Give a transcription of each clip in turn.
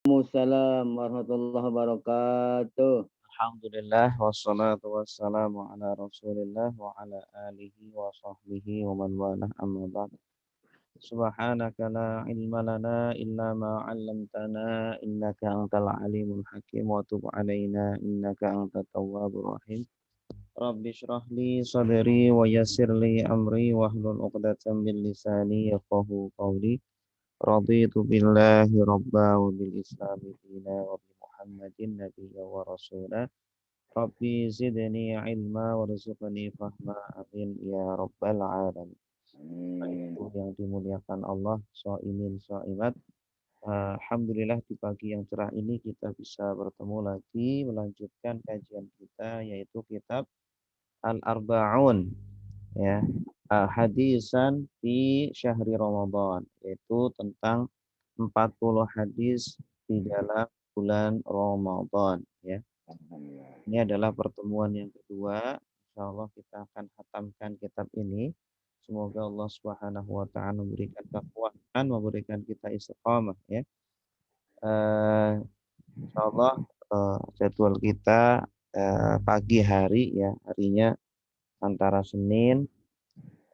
Waalaikumsalam warahmatullahi wabarakatuh. Alhamdulillah wassalatu wassalamu ala Rasulillah wa ala alihi wa sahbihi wa man walah amma ba'd. Subhanaka la ilma lana illa ma 'allamtana innaka antal alimul hakim wa tub 'alaina innaka antat tawwabur rahim. Rabbi shrah li sadri wa yassir li amri wahlul 'uqdatam min lisani yafqahu qawli. Raditu billahi rabba wa bil islami dina wa bi Muhammadin nabiyya wa rasulah. Rabbi zidni ilma warzuqni fahma amin ya rabbal alamin. Amin. Itu yang dimuliakan Allah, shaimin shaimat. Alhamdulillah di pagi yang cerah ini kita bisa bertemu lagi melanjutkan kajian kita yaitu kitab Al-Arba'un ya. Hadisan di syahri Ramadan yaitu tentang 40 hadis di dalam bulan Ramadan ya. Alhamdulillah. Ini adalah pertemuan yang kedua. Insya Allah kita akan hatamkan kitab ini. Semoga Allah Subhanahu wa taala memberikan kekuatan, memberikan kita istiqamah ya. Eh, Insya Allah jadwal kita pagi hari ya, harinya antara Senin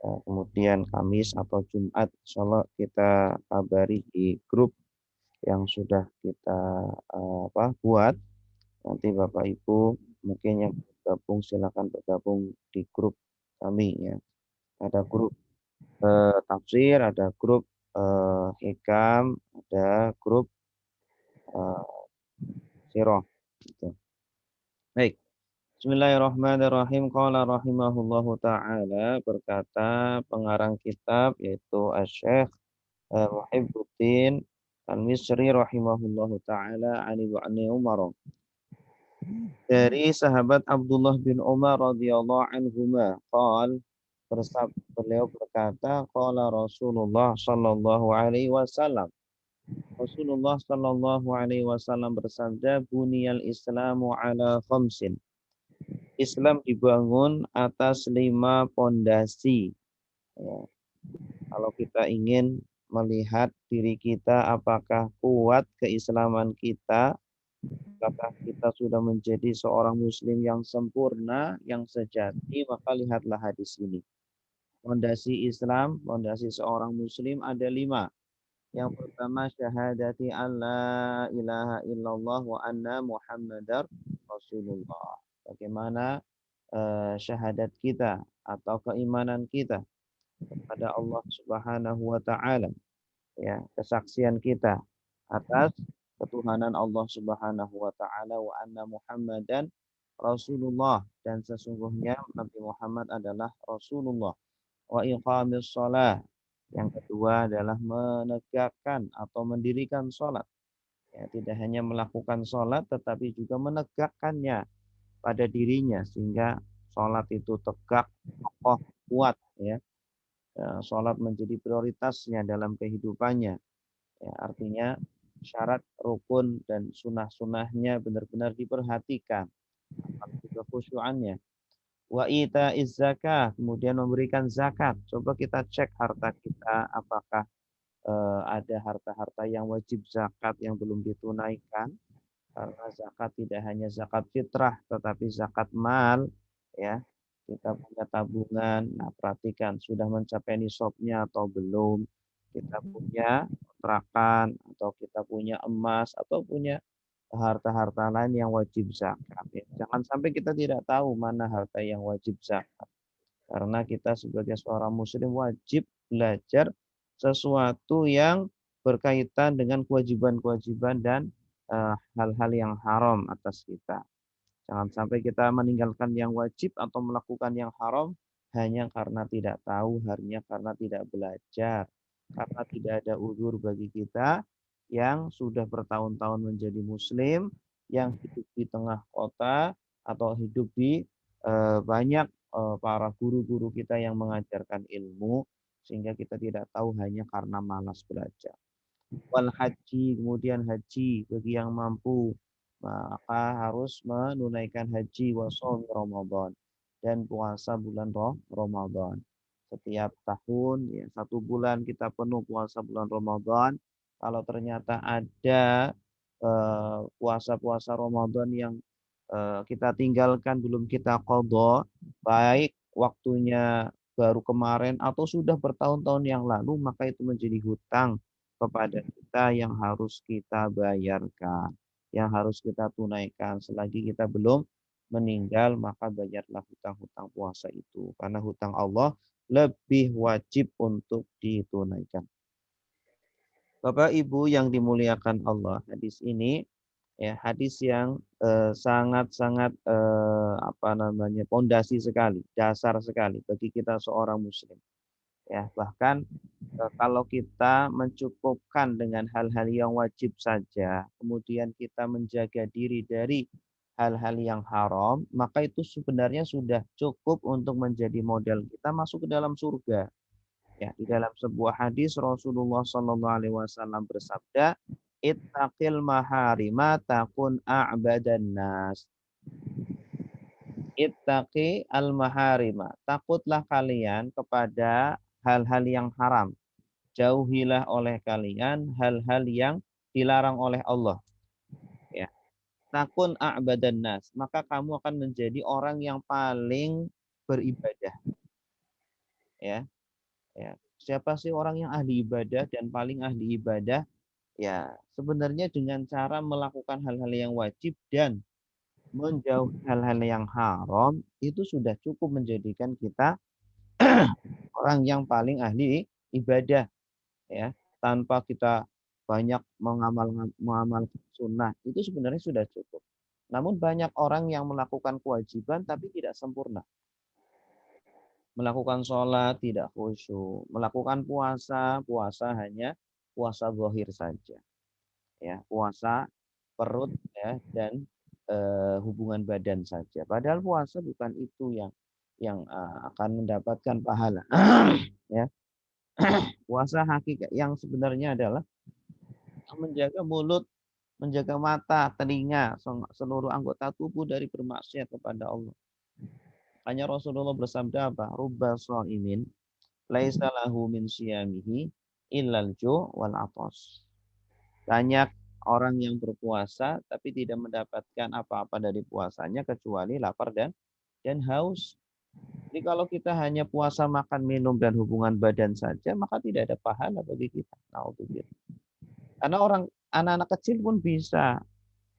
kemudian Kamis atau Jumat. Insya Allah kita kabari di grup yang sudah kita buat. Nanti Bapak Ibu mungkin yang bergabung silakan bergabung di grup kami ya. Ada grup tafsir, ada grup hikam, ada grup eh, sirah. Gitu. Baik. Bismillahirrahmanirrahim. Qala rahimahullahu taala, berkata pengarang kitab yaitu Asy-Syaikh Muhibbuddin Al-Misri rahimahullahu taala ani Umar. Dari sahabat Abdullah bin Umar radhiyallahu anhuma beliau berkata qala Rasulullah sallallahu alaihi wasallam. Rasulullah sallallahu alaihi wasallam bersabda buniyal islamu ala khamsin. Islam dibangun atas 5 pondasi. Ya. Kalau kita ingin melihat diri kita apakah kuat keislaman kita, apakah kita sudah menjadi seorang muslim yang sempurna, yang sejati, maka lihatlah hadis ini. Fondasi Islam, fondasi seorang muslim ada 5. Yang pertama syahadati alla ilaha illallah wa anna muhammadar rasulullah. Bagaimana syahadat kita atau keimanan kita kepada Allah Subhanahu wa taala, ya, kesaksian kita atas ketuhanan Allah Subhanahu wa taala wa anna Muhammadan Rasulullah, dan sesungguhnya Nabi Muhammad adalah Rasulullah. Wa iqamis shalah, yang kedua adalah menegakkan atau mendirikan salat. Ya, tidak hanya melakukan salat tetapi juga menegakkannya pada dirinya sehingga salat itu tegak, kokoh, kuat ya. Salat menjadi prioritasnya dalam kehidupannya. Ya, artinya syarat, rukun, dan sunnah-sunnahnya benar-benar diperhatikan. Apalagi kekhusyuannya. Wa ita'iz zakah, kemudian memberikan zakat. Coba kita cek harta kita, apakah ada harta-harta yang wajib zakat yang belum ditunaikan. Karena zakat tidak hanya zakat fitrah, tetapi zakat mal. Ya, kita punya tabungan, nah perhatikan sudah mencapai nisabnya atau belum. Kita punya kontrakan atau kita punya emas atau punya harta-harta lain yang wajib zakat. Ya. Jangan sampai kita tidak tahu mana harta yang wajib zakat. Karena kita sebagai seorang muslim wajib belajar sesuatu yang berkaitan dengan kewajiban-kewajiban dan hal-hal yang haram atas kita. Jangan sampai kita meninggalkan yang wajib atau melakukan yang haram hanya karena tidak tahu, hanya karena tidak belajar. Karena tidak ada uzur bagi kita yang sudah bertahun-tahun menjadi muslim, yang hidup di tengah kota atau hidup di banyak para guru-guru kita yang mengajarkan ilmu, sehingga kita tidak tahu hanya karena malas belajar. Wal haji, kemudian haji bagi yang mampu maka harus menunaikan haji wa shaum Ramadan dan puasa bulan Ramadan. Setiap tahun ya 1 bulan kita penuh puasa bulan Ramadan. Kalau ternyata ada puasa-puasa Ramadan yang kita tinggalkan belum kita qadha, baik waktunya baru kemarin atau sudah bertahun-tahun yang lalu, maka itu menjadi hutang kepada kita yang harus kita bayarkan, yang harus kita tunaikan. Selagi kita belum meninggal, maka bayarlah hutang-hutang puasa itu. Karena hutang Allah lebih wajib untuk ditunaikan. Bapak Ibu yang dimuliakan Allah, hadis ini ya hadis yang sangat-sangat apa namanya pondasi sekali, dasar sekali bagi kita seorang muslim. Ya, bahkan kalau kita mencukupkan dengan hal-hal yang wajib saja, kemudian kita menjaga diri dari hal-hal yang haram, maka itu sebenarnya sudah cukup untuk menjadi modal kita masuk ke dalam surga. Ya, di dalam sebuah hadis Rasulullah Shallallahu Alaihi Wasallam bersabda, "Ittaqil maharima takun a'badan nas." Ittaqi al maharima. Takutlah kalian kepada hal-hal yang haram. Jauhilah oleh kalian hal-hal yang dilarang oleh Allah. Ya. Takun a'badan nas. Maka kamu akan menjadi orang yang paling beribadah. Ya. Ya. Siapa sih orang yang ahli ibadah dan paling ahli ibadah? Ya, sebenarnya dengan cara melakukan hal-hal yang wajib dan menjauhi hal-hal yang haram itu sudah cukup menjadikan kita orang yang paling ahli ibadah ya. Tanpa kita banyak mengamalkan sunnah itu sebenarnya sudah cukup. Namun banyak orang yang melakukan kewajiban tapi tidak sempurna. Melakukan sholat tidak khusyuk, melakukan puasa, puasa hanya puasa zahir saja. Ya, puasa perut ya dan hubungan badan saja. Padahal puasa bukan itu yang akan mendapatkan pahala. Ya, puasa hakikat yang sebenarnya adalah menjaga mulut, menjaga mata, telinga, seluruh anggota tubuh dari bermaksiat kepada Allah. Hanya Rasulullah bersabda apa? Rubba sha'imin laisa lahu min siyamihi illal ju' wal atas. Banyak orang yang berpuasa tapi tidak mendapatkan apa-apa dari puasanya kecuali lapar dan haus. Jadi kalau kita hanya puasa makan minum dan hubungan badan saja maka tidak ada pahala bagi kita. Nauzubillah. Karena anak-anak kecil pun bisa,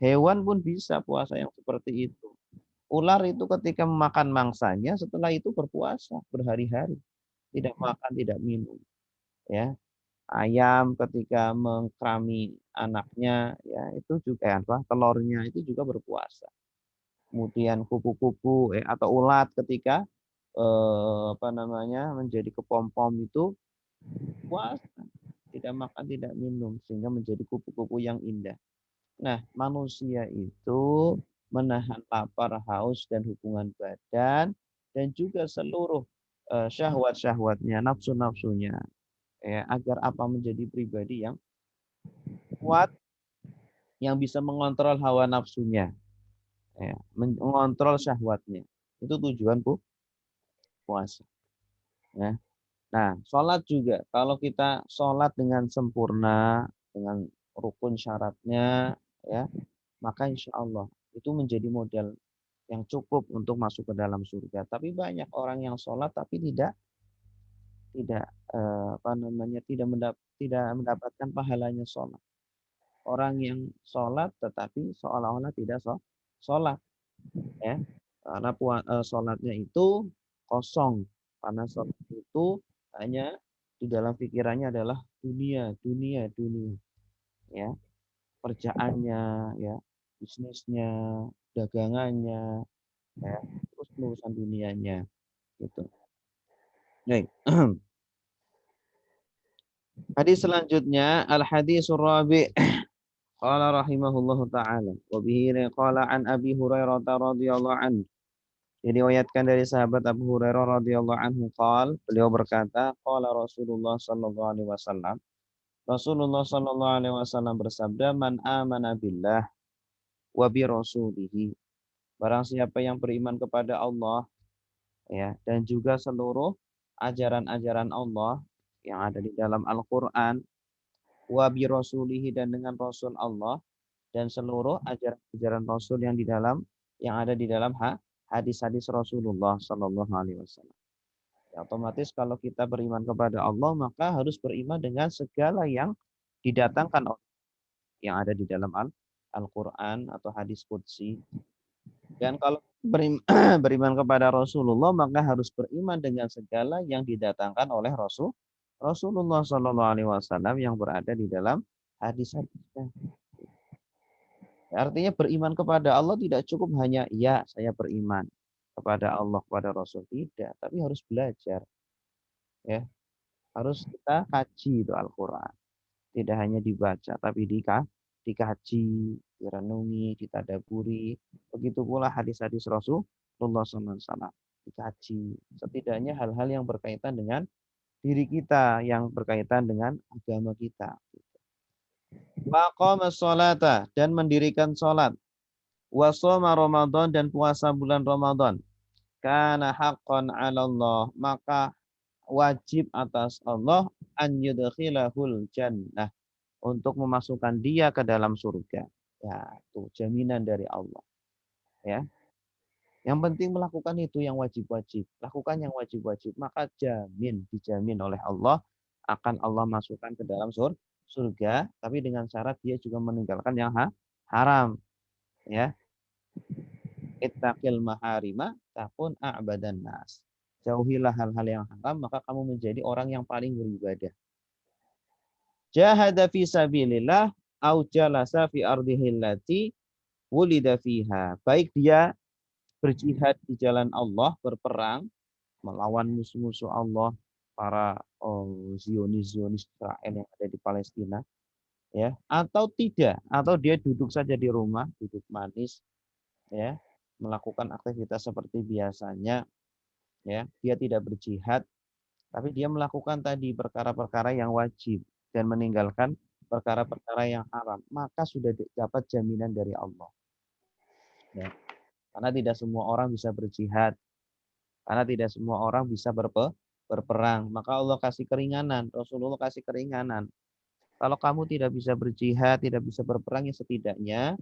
hewan pun bisa puasa yang seperti itu. Ular itu ketika memakan mangsanya setelah itu berpuasa berhari-hari, tidak makan, tidak minum, ya. Ayam ketika mengkrami anaknya ya itu juga apa telurnya itu juga berpuasa. Kemudian kupu-kupu atau ulat ketika apa namanya menjadi kepompong itu puasa, tidak makan, tidak minum sehingga menjadi kupu-kupu yang indah. Nah, manusia itu menahan lapar, haus dan hubungan badan dan juga seluruh syahwat-syahwatnya, nafsu-nafsunya ya agar apa menjadi pribadi yang kuat yang bisa mengontrol hawa nafsunya, ya, mengontrol syahwatnya. Itu tujuan puasa. Ya. Nah, sholat juga. Kalau kita sholat dengan sempurna, dengan rukun syaratnya, ya, maka insya Allah itu menjadi modal yang cukup untuk masuk ke dalam surga. Tapi banyak orang yang sholat tapi tidak apa namanya tidak mendapatkan pahalanya sholat. Orang yang sholat tetapi seolah-olah tidak sholat ya karena sholatnya itu kosong karena sholat itu hanya di dalam pikirannya adalah dunia dunia dunia ya kerjaannya ya bisnisnya dagangannya ya terus urusan dunianya gitu. Baik. Hadis selanjutnya al hadisur rabi' qala rahimahullahu taala wa bihi qala an Abi Hurairah radhiyallahu anhu. Diriwayatkan dari sahabat Abu Hurairah radhiyallahu anhu beliau berkata qala Rasulullah sallallahu alaihi wasallam Rasulullah sallallahu alaihi wasallam bersabda man amana billah wa bi rasulihi barang siapa yang beriman kepada Allah ya dan juga seluruh ajaran-ajaran Allah yang ada di dalam Al-Qur'an wa bi rasulihi dan dengan Rasul Allah dan seluruh ajaran-ajaran Rasul yang ada di dalam hadis-hadis Rasulullah Sallallahu Alaihi Wasallam. Ya, otomatis kalau kita beriman kepada Allah, maka harus beriman dengan segala yang didatangkan yang ada di dalam Al-Quran atau hadis qudsi. Dan kalau beriman kepada Rasulullah, maka harus beriman dengan segala yang didatangkan oleh Rasulullah Sallallahu Alaihi Wasallam yang berada di dalam hadis-hadisnya. Artinya beriman kepada Allah tidak cukup hanya ya saya beriman kepada Allah, kepada Rasul, tidak, tapi harus belajar, ya, harus kita kaji itu Al-Quran, tidak hanya dibaca tapi dikaji, direnungi, ditadaburi. Begitu pula hadis-hadis Rasulullah SAW dikaji, setidaknya hal-hal yang berkaitan dengan diri kita, yang berkaitan dengan agama kita. Wa qama sholata, dan mendirikan sholat. Wa shoma Ramadan, dan puasa bulan Ramadan. Kana haqqan 'ala Allah, maka wajib atas Allah an yudkhilahul jannah, untuk memasukkan dia ke dalam surga. Ya, itu jaminan dari Allah. Ya. Yang penting melakukan itu yang wajib-wajib. Lakukan yang wajib-wajib, maka dijamin oleh Allah akan Allah masukkan ke dalam surga, tapi dengan syarat dia juga meninggalkan yang haram. Ya. Ittaqil maharima takun a'badan nas. Jauhilah hal-hal yang haram, maka kamu menjadi orang yang paling beribadah. Jahada fi sabilillah au jalasa fi ardihi allati wulida fiha. Baik dia berjihad di jalan Allah, berperang melawan musuh-musuh Allah, para Zionis Israel yang ada di Palestina, ya, atau tidak, atau dia duduk saja di rumah, duduk manis, ya, melakukan aktivitas seperti biasanya, ya, dia tidak berjihad, tapi dia melakukan tadi perkara-perkara yang wajib dan meninggalkan perkara-perkara yang haram, maka sudah dapat jaminan dari Allah. Ya. Karena tidak semua orang bisa berjihad, karena tidak semua orang bisa berperang, maka Allah kasih keringanan, Rasulullah kasih keringanan. Kalau kamu tidak bisa berjihad, tidak bisa berperang, ya setidaknya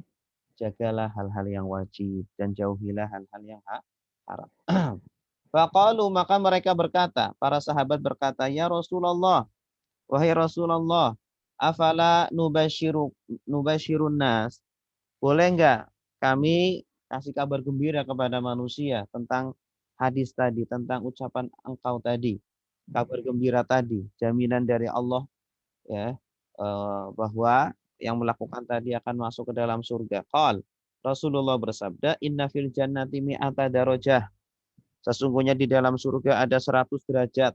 jagalah hal-hal yang wajib dan jauhilah hal-hal yang haram. Faqalu, maka mereka berkata, para sahabat berkata, ya Rasulullah, wahai Rasulullah, afala nubashirun nas, boleh enggak kami kasih kabar gembira kepada manusia tentang hadis tadi, tentang ucapan engkau tadi, kabar gembira tadi, jaminan dari Allah, ya, bahwa yang melakukan tadi akan masuk ke dalam surga. Qal, Rasulullah bersabda, inna fil jannati mi'ata darajah, sesungguhnya di dalam surga ada 100 derajat.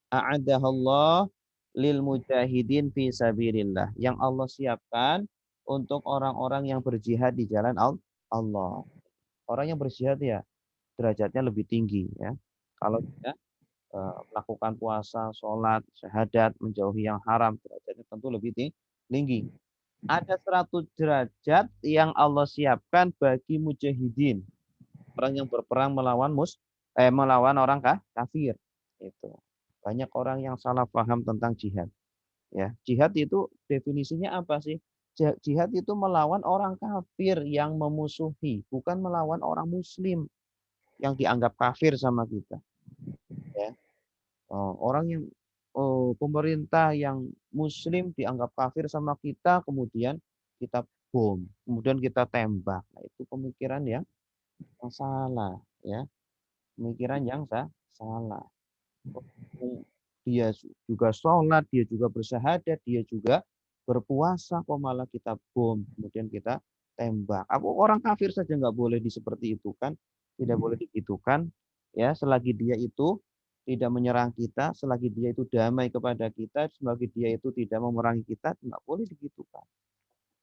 A'adahallah lil mujahidin fi sabilillah, yang Allah siapkan untuk orang-orang yang berjihad di jalan Allah. Orang yang berjihad ya derajatnya lebih tinggi, ya. Kalau dia melakukan puasa, sholat, syahadat, menjauhi yang haram, derajatnya tentu lebih tinggi. Ada 100 derajat yang Allah siapkan bagi mujahidin, orang yang berperang melawan orang kafir. Itu. Banyak orang yang salah paham tentang jihad. Ya, jihad itu definisinya apa sih? Jihad itu melawan orang kafir yang memusuhi, bukan melawan orang muslim yang dianggap kafir sama kita. Ya. Orang yang pemerintah yang muslim dianggap kafir sama kita, kemudian kita bom, kemudian kita tembak. Nah, itu pemikiran yang salah, ya. Pemikiran yang salah. Dia juga sholat, dia juga bersyahadat, dia juga berpuasa, kok malah kita bom, kemudian kita tembak. Orang kafir saja nggak boleh seperti itu kan? Tidak boleh digitukan, ya. Selagi dia itu tidak menyerang kita, selagi dia itu damai kepada kita, selagi dia itu tidak memerangi kita, nggak boleh digitukan.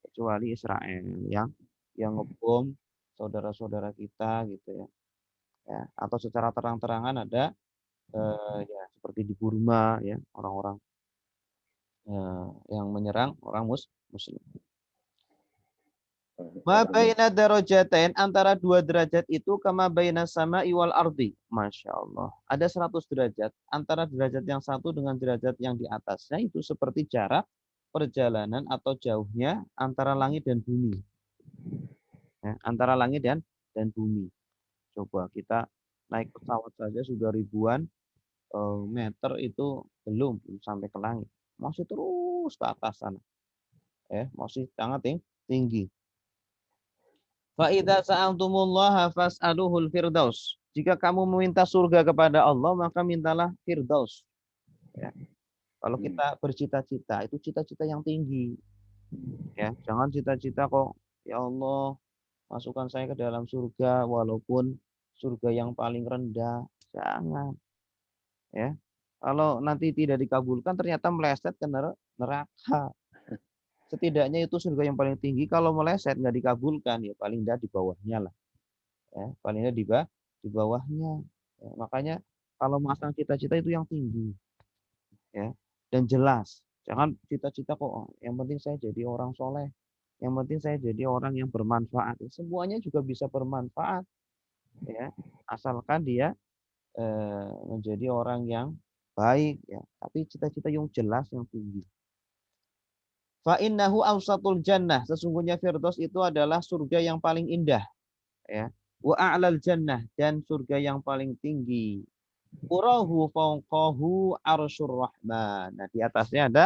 Kecuali Israel yang ngebom saudara-saudara kita, gitu ya. Ya, atau secara terang-terangan ada ya seperti di Burma, ya, orang-orang yang menyerang orang muslim. Ma baina darajatain, antara 2 derajat itu kama baina sama'i wal ardi. Masya Allah. Ada 100 derajat. Antara derajat yang satu dengan derajat yang di atasnya itu seperti jarak perjalanan atau jauhnya antara langit dan bumi. Ya, antara langit dan bumi. Coba kita naik pesawat saja sudah ribuan meter itu belum sampai ke langit. Masih terus ke atas sana. Ya, masih sangat tinggi. Fa idza sa'altumullaha fas'aluhul firdaus. Jika kamu meminta surga kepada Allah, maka mintalah firdaus. Ya. Kalau kita bercita-cita, itu cita-cita yang tinggi. Ya, jangan cita-cita kok, ya Allah, masukkan saya ke dalam surga walaupun surga yang paling rendah. Jangan, ya. Kalau nanti tidak dikabulkan ternyata meleset ke neraka. Setidaknya itu surga yang paling tinggi. Kalau meleset nggak dikabulkan, ya paling tidak di bawahnya lah. Ya, paling tidak di bawahnya. Ya, makanya kalau masang cita-cita itu yang tinggi, ya, dan jelas. Jangan cita-cita kok, oh, yang penting saya jadi orang soleh, yang penting saya jadi orang yang bermanfaat. Semuanya juga bisa bermanfaat, ya, asalkan dia menjadi orang yang baik, ya. Tapi cita-cita yang jelas, yang tinggi. Fa innahu awsatul jannah. Sesungguhnya firdaus itu adalah surga yang paling indah, ya. Wa a'lal jannah, dan surga yang paling tinggi. Urahu fawqahu arsyur rahman. Nah, di atasnya ada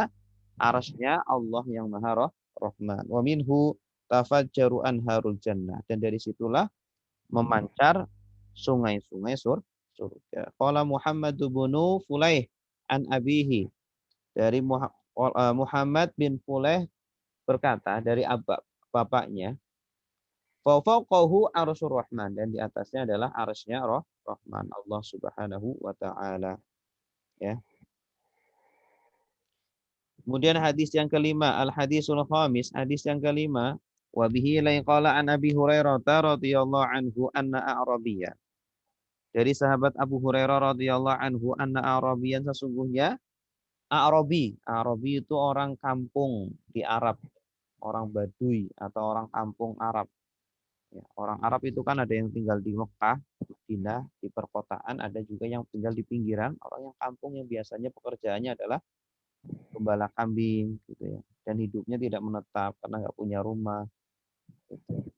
arsy-nya Allah yang Maha Rahman. Wa minhu tafajjaru anharul jannah. Dan dari situlah memancar sungai-sungai surga. Qala Muhammad bin Fulaih an abihi. Dari Muhammad bin Fulaih berkata dari bapaknya, fawqahu arsyur rahman, dan di atasnya adalah arsy-nya Rahman, Allah Subhanahu wa taala, ya. Kemudian hadis yang kelima, al hadisul khamis, hadis yang kelima, wa bihi qala an Abi Hurairah radhiyallahu anhu anna a'rabiyya. Dari sahabat Abu Hurairah radhiyallahu anhu anna a'rabiyyan, sesungguhnya Arabi itu orang kampung di Arab, orang Baduy atau orang kampung Arab. Ya, orang Arab itu kan ada yang tinggal di Mekah, Madinah, di perkotaan, ada juga yang tinggal di pinggiran, orang yang kampung yang biasanya pekerjaannya adalah gembala kambing, gitu ya. Dan hidupnya tidak menetap karena nggak punya rumah. Gitu.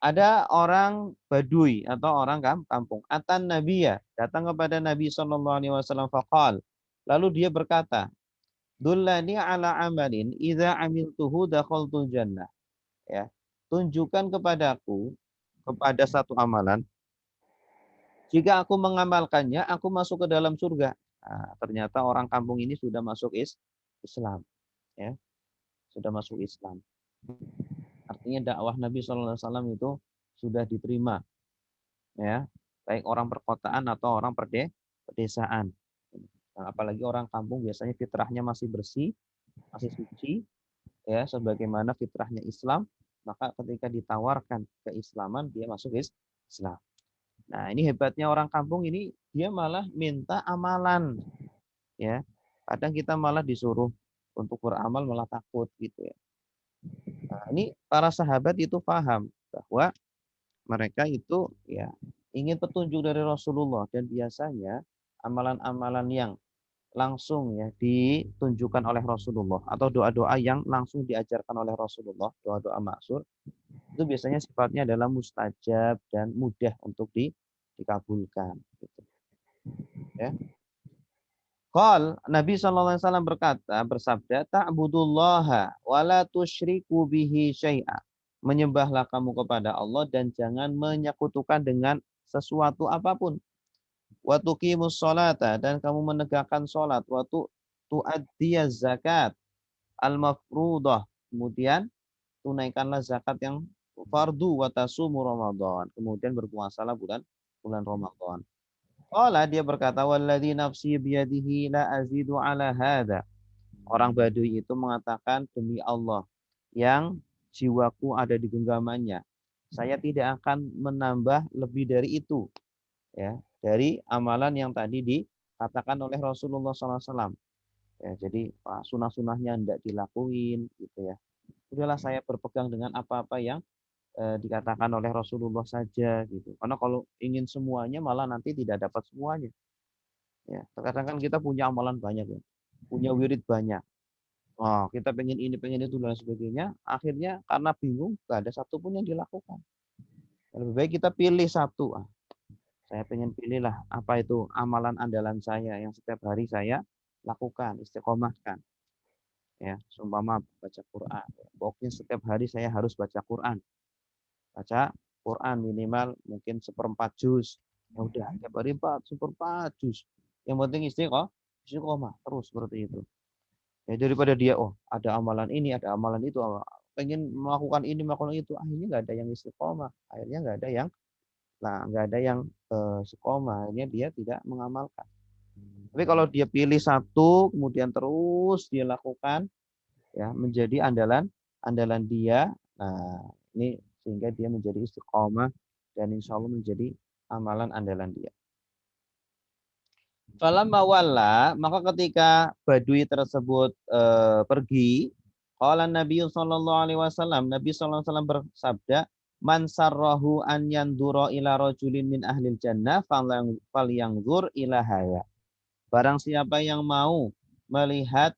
Ada orang Baduy atau orang kampung. Atan Nabiya, datang kepada Nabi SAW faqal. Lalu dia berkata, dullani ala amalin idza amiltuhu dakhaltul jannah. Ya. Tunjukkan kepadaku kepada satu amalan, jika aku mengamalkannya, aku masuk ke dalam surga. Nah, ternyata orang kampung ini sudah masuk Islam, ya, sudah masuk Islam. Artinya dakwah Nabi SAW itu sudah diterima, ya, baik orang perkotaan atau orang pedesaan. Nah, apalagi orang kampung biasanya fitrahnya masih bersih, masih suci, ya, sebagaimana fitrahnya Islam. Maka ketika ditawarkan keislaman, dia masuk Islam. Nah, ini hebatnya orang kampung ini, dia malah minta amalan, ya. Kadang kita malah disuruh untuk beramal malah takut, gitu ya. Nah, ini para sahabat itu paham bahwa mereka itu, ya, ingin petunjuk dari Rasulullah, dan biasanya amalan-amalan yang langsung, ya, ditunjukkan oleh Rasulullah atau doa-doa yang langsung diajarkan oleh Rasulullah, doa-doa maksur, itu biasanya sifatnya adalah mustajab dan mudah untuk dikabulkan, gitu, ya. Qal, Nabi SAW bersabda, ta'budullaha wa la tusyriku bihi syai'a. Menyembahlah kamu kepada Allah dan jangan menyekutukan dengan sesuatu apapun. Wa tuqimus sholata, dan kamu menegakkan salat. Wa tu'addiyaz zakat al-mafruḍah. Kemudian tunaikanlah zakat yang fardu, wa tasumu Ramadan. Kemudian berpuasalah bulan Ramadan. Qala, dia berkata, walladzi nafsi biyadihi la azidu ala hadza. Orang Baduy itu mengatakan, demi Allah yang jiwaku ada di genggamannya, saya tidak akan menambah lebih dari itu, ya, dari amalan yang tadi dikatakan oleh Rasulullah SAW. Ya, jadi sunah-sunahnya tidak dilakuin, gitu ya. Udahlah, saya berpegang dengan apa-apa yang dikatakan oleh Rasulullah saja, gitu. Karena kalau ingin semuanya malah nanti tidak dapat semuanya. Ya, terkadang kan kita punya amalan banyak, ya, punya wirid banyak. Oh, kita pengen ini, pengen itu dan sebagainya. Akhirnya karena bingung, nggak ada satupun yang dilakukan. Lebih baik kita pilih satu. Saya pengen pilihlah apa itu amalan andalan saya yang setiap hari saya lakukan, istiqomahkan. Ya, seumpama baca Quran. Pokoknya setiap hari saya harus baca Quran. Baca Quran minimal mungkin seperempat juz. Ya udah, tiap hari seperempat juz. Yang penting istiqomah terus seperti itu. Ya daripada dia, oh ada amalan ini, ada amalan itu, pengen melakukan ini, melakukan itu, akhirnya nggak ada yang istiqomah, akhirnya nggak ada yang istiqomah, akhirnya dia tidak mengamalkan. Tapi kalau dia pilih satu, kemudian terus dia lakukan, ya menjadi andalan dia. Nah, ini sehingga dia menjadi istiqomah dan insya Allah menjadi amalan andalan dia. Falamma walla, maka ketika Badui tersebut pergi, qala Nabi sallallahu alaihi wasallam, Nabi sallallahu alaihi wasallam bersabda, "Man sarrahu an yandura ila rajulin min ahlil jannah falyanzur ila haya." Barang siapa yang mau melihat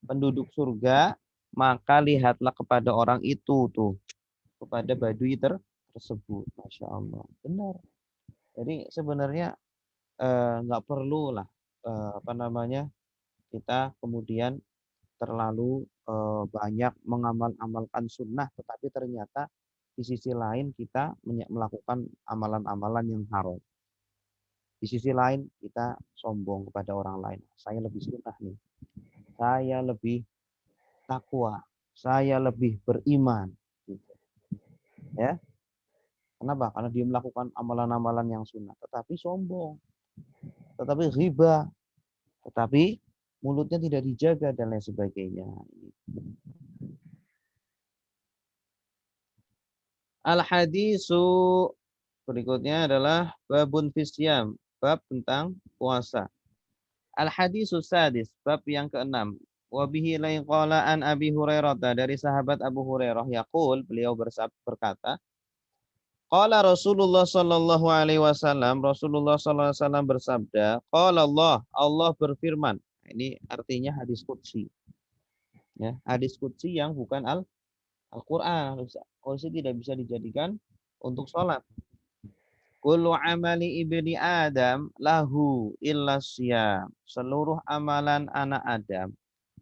penduduk surga, maka lihatlah kepada orang itu tuh, kepada Badui tersebut. Masya Allah, benar. Jadi sebenarnya nggak perlu lah apa namanya kita kemudian terlalu banyak mengamalkan sunnah, tetapi ternyata di sisi lain kita melakukan amalan-amalan yang haram. Di sisi lain kita sombong kepada orang lain. Saya lebih sunnah nih. Saya lebih takwa. Saya lebih beriman. Gitu. Ya, kenapa? Karena dia melakukan amalan-amalan yang sunnah, tetapi sombong, tetapi riba, tetapi mulutnya tidak dijaga dan lain sebagainya. Al-hadisu berikutnya adalah babun fisyam, bab tentang puasa. Al-hadisu sadis, bab yang keenam. Wabihi qala an Abi Hurairah, dari sahabat Abu Hurairah yaqul, beliau berkata, qala Rasulullah sallallahu alaihi wasallam, Rasulullah sallallahu alaihi wasallam bersabda, qala Allah berfirman. Ini artinya hadis qudsi. Ya, hadis qudsi yang bukan Al-Quran. Qudsi tidak bisa dijadikan untuk sholat. Kullu amali ibni Adam lahu illa siyam. Seluruh amalan anak Adam,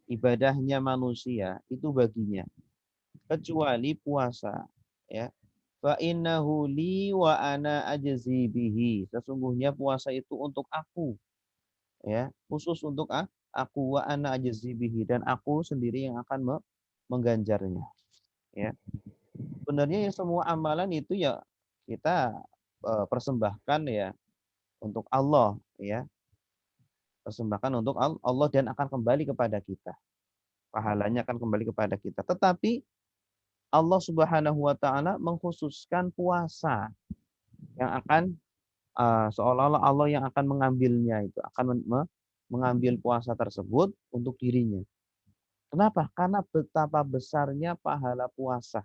ibadahnya manusia, itu baginya. Kecuali puasa. Ya. Fa innahu li wa ana ajzi bihi. Sesungguhnya puasa itu untuk aku. Ya, khusus untuk aku, wa ana ajzi bihi, dan aku sendiri yang akan mengganjarnya. Ya. Sebenarnya ya semua amalan itu ya kita persembahkan ya untuk Allah, ya, persembahkan untuk Allah dan akan kembali kepada kita, pahalanya akan kembali kepada kita. Tetapi Allah Subhanahu wa taala mengkhususkan puasa yang akan seolah-olah Allah yang akan mengambilnya, itu akan mengambil puasa tersebut untuk dirinya. Kenapa? Karena betapa besarnya pahala puasa.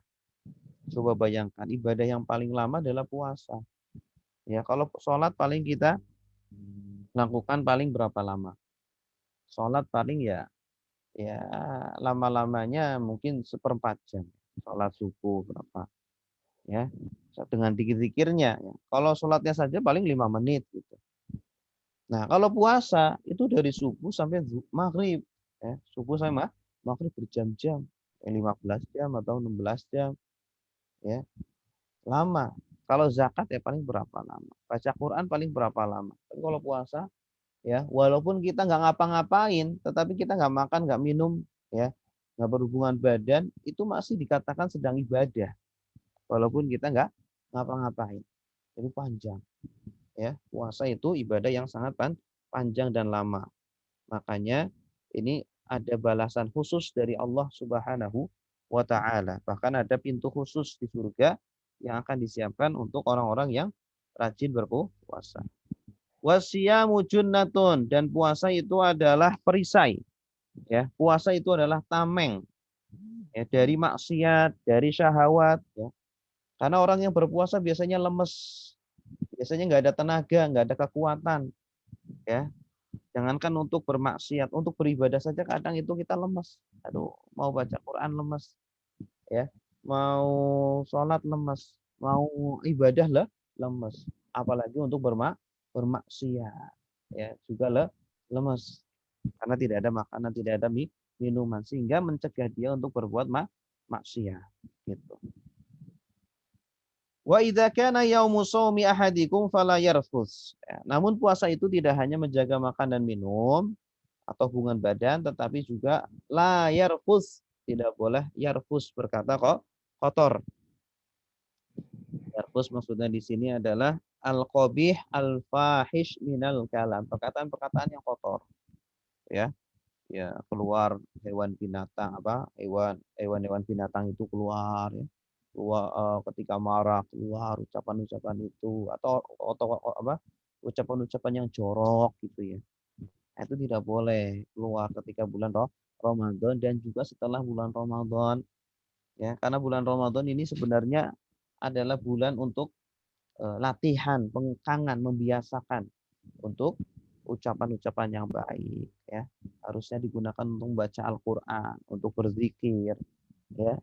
Coba bayangkan, ibadah yang paling lama adalah puasa. Ya, kalau sholat paling kita lakukan paling berapa lama? Sholat paling ya lama-lamanya mungkin seperempat jam. Sholat subuh berapa? Ya, dengan dikir-dikirnya. Ya. Kalau sholatnya saja paling 5 menit gitu. Nah, kalau puasa itu dari subuh sampai maghrib. Ya, subuh sampai maghrib berjam-jam. 15 jam atau 16 jam. Ya, lama. Kalau zakat ya paling berapa lama? Baca Quran paling berapa lama? Tapi kalau puasa ya walaupun kita nggak ngapa-ngapain, tetapi kita nggak makan, nggak minum, ya nggak berhubungan badan, itu masih dikatakan sedang ibadah walaupun kita nggak ngapa-ngapain. Jadi panjang, ya puasa itu ibadah yang sangat panjang dan lama. Makanya ini ada balasan khusus dari Allah Subhanahu wa taala. Bahkan ada pintu khusus di surga yang akan disiapkan untuk orang-orang yang rajin berpuasa. Wasiyamu junnatun, dan puasa itu adalah perisai. Ya, puasa itu adalah tameng, ya, dari maksiat, dari syahwat. Ya. Karena orang yang berpuasa biasanya lemes, biasanya nggak ada tenaga, nggak ada kekuatan. Ya, Jangankan untuk bermaksiat, untuk beribadah saja kadang itu kita lemes. Aduh, mau baca Quran lemes, ya. Mau sholat lemes, mau ibadah lah lemes. Apalagi untuk bermaksiat, ya juga lemes karena tidak ada makanan, tidak ada minuman sehingga mencegah dia untuk berbuat maksiat, gitu. Wa idza kana yaumu shaumi ahadikum fala yarfus. Ya, namun puasa itu tidak hanya menjaga makan dan minum atau hubungan badan, tetapi juga la yarfus, tidak boleh yarfus berkata kok kotor. Yarfus maksudnya di sini adalah al-qabih al-fahish minal kalam, perkataan-perkataan yang kotor, ya. Ya, keluar hewan binatang apa? Hewan-hewan binatang itu keluar, ya. Keluar ketika marah, keluar ucapan-ucapan itu atau apa? Ucapan-ucapan yang jorok gitu ya. Nah, itu tidak boleh keluar ketika bulan Ramadan dan juga setelah bulan Ramadan, ya. Karena bulan Ramadan ini sebenarnya adalah bulan untuk latihan, pengkangan, membiasakan untuk ucapan-ucapan yang baik, ya. Harusnya digunakan untuk membaca Al-Qur'an, untuk berzikir, ya,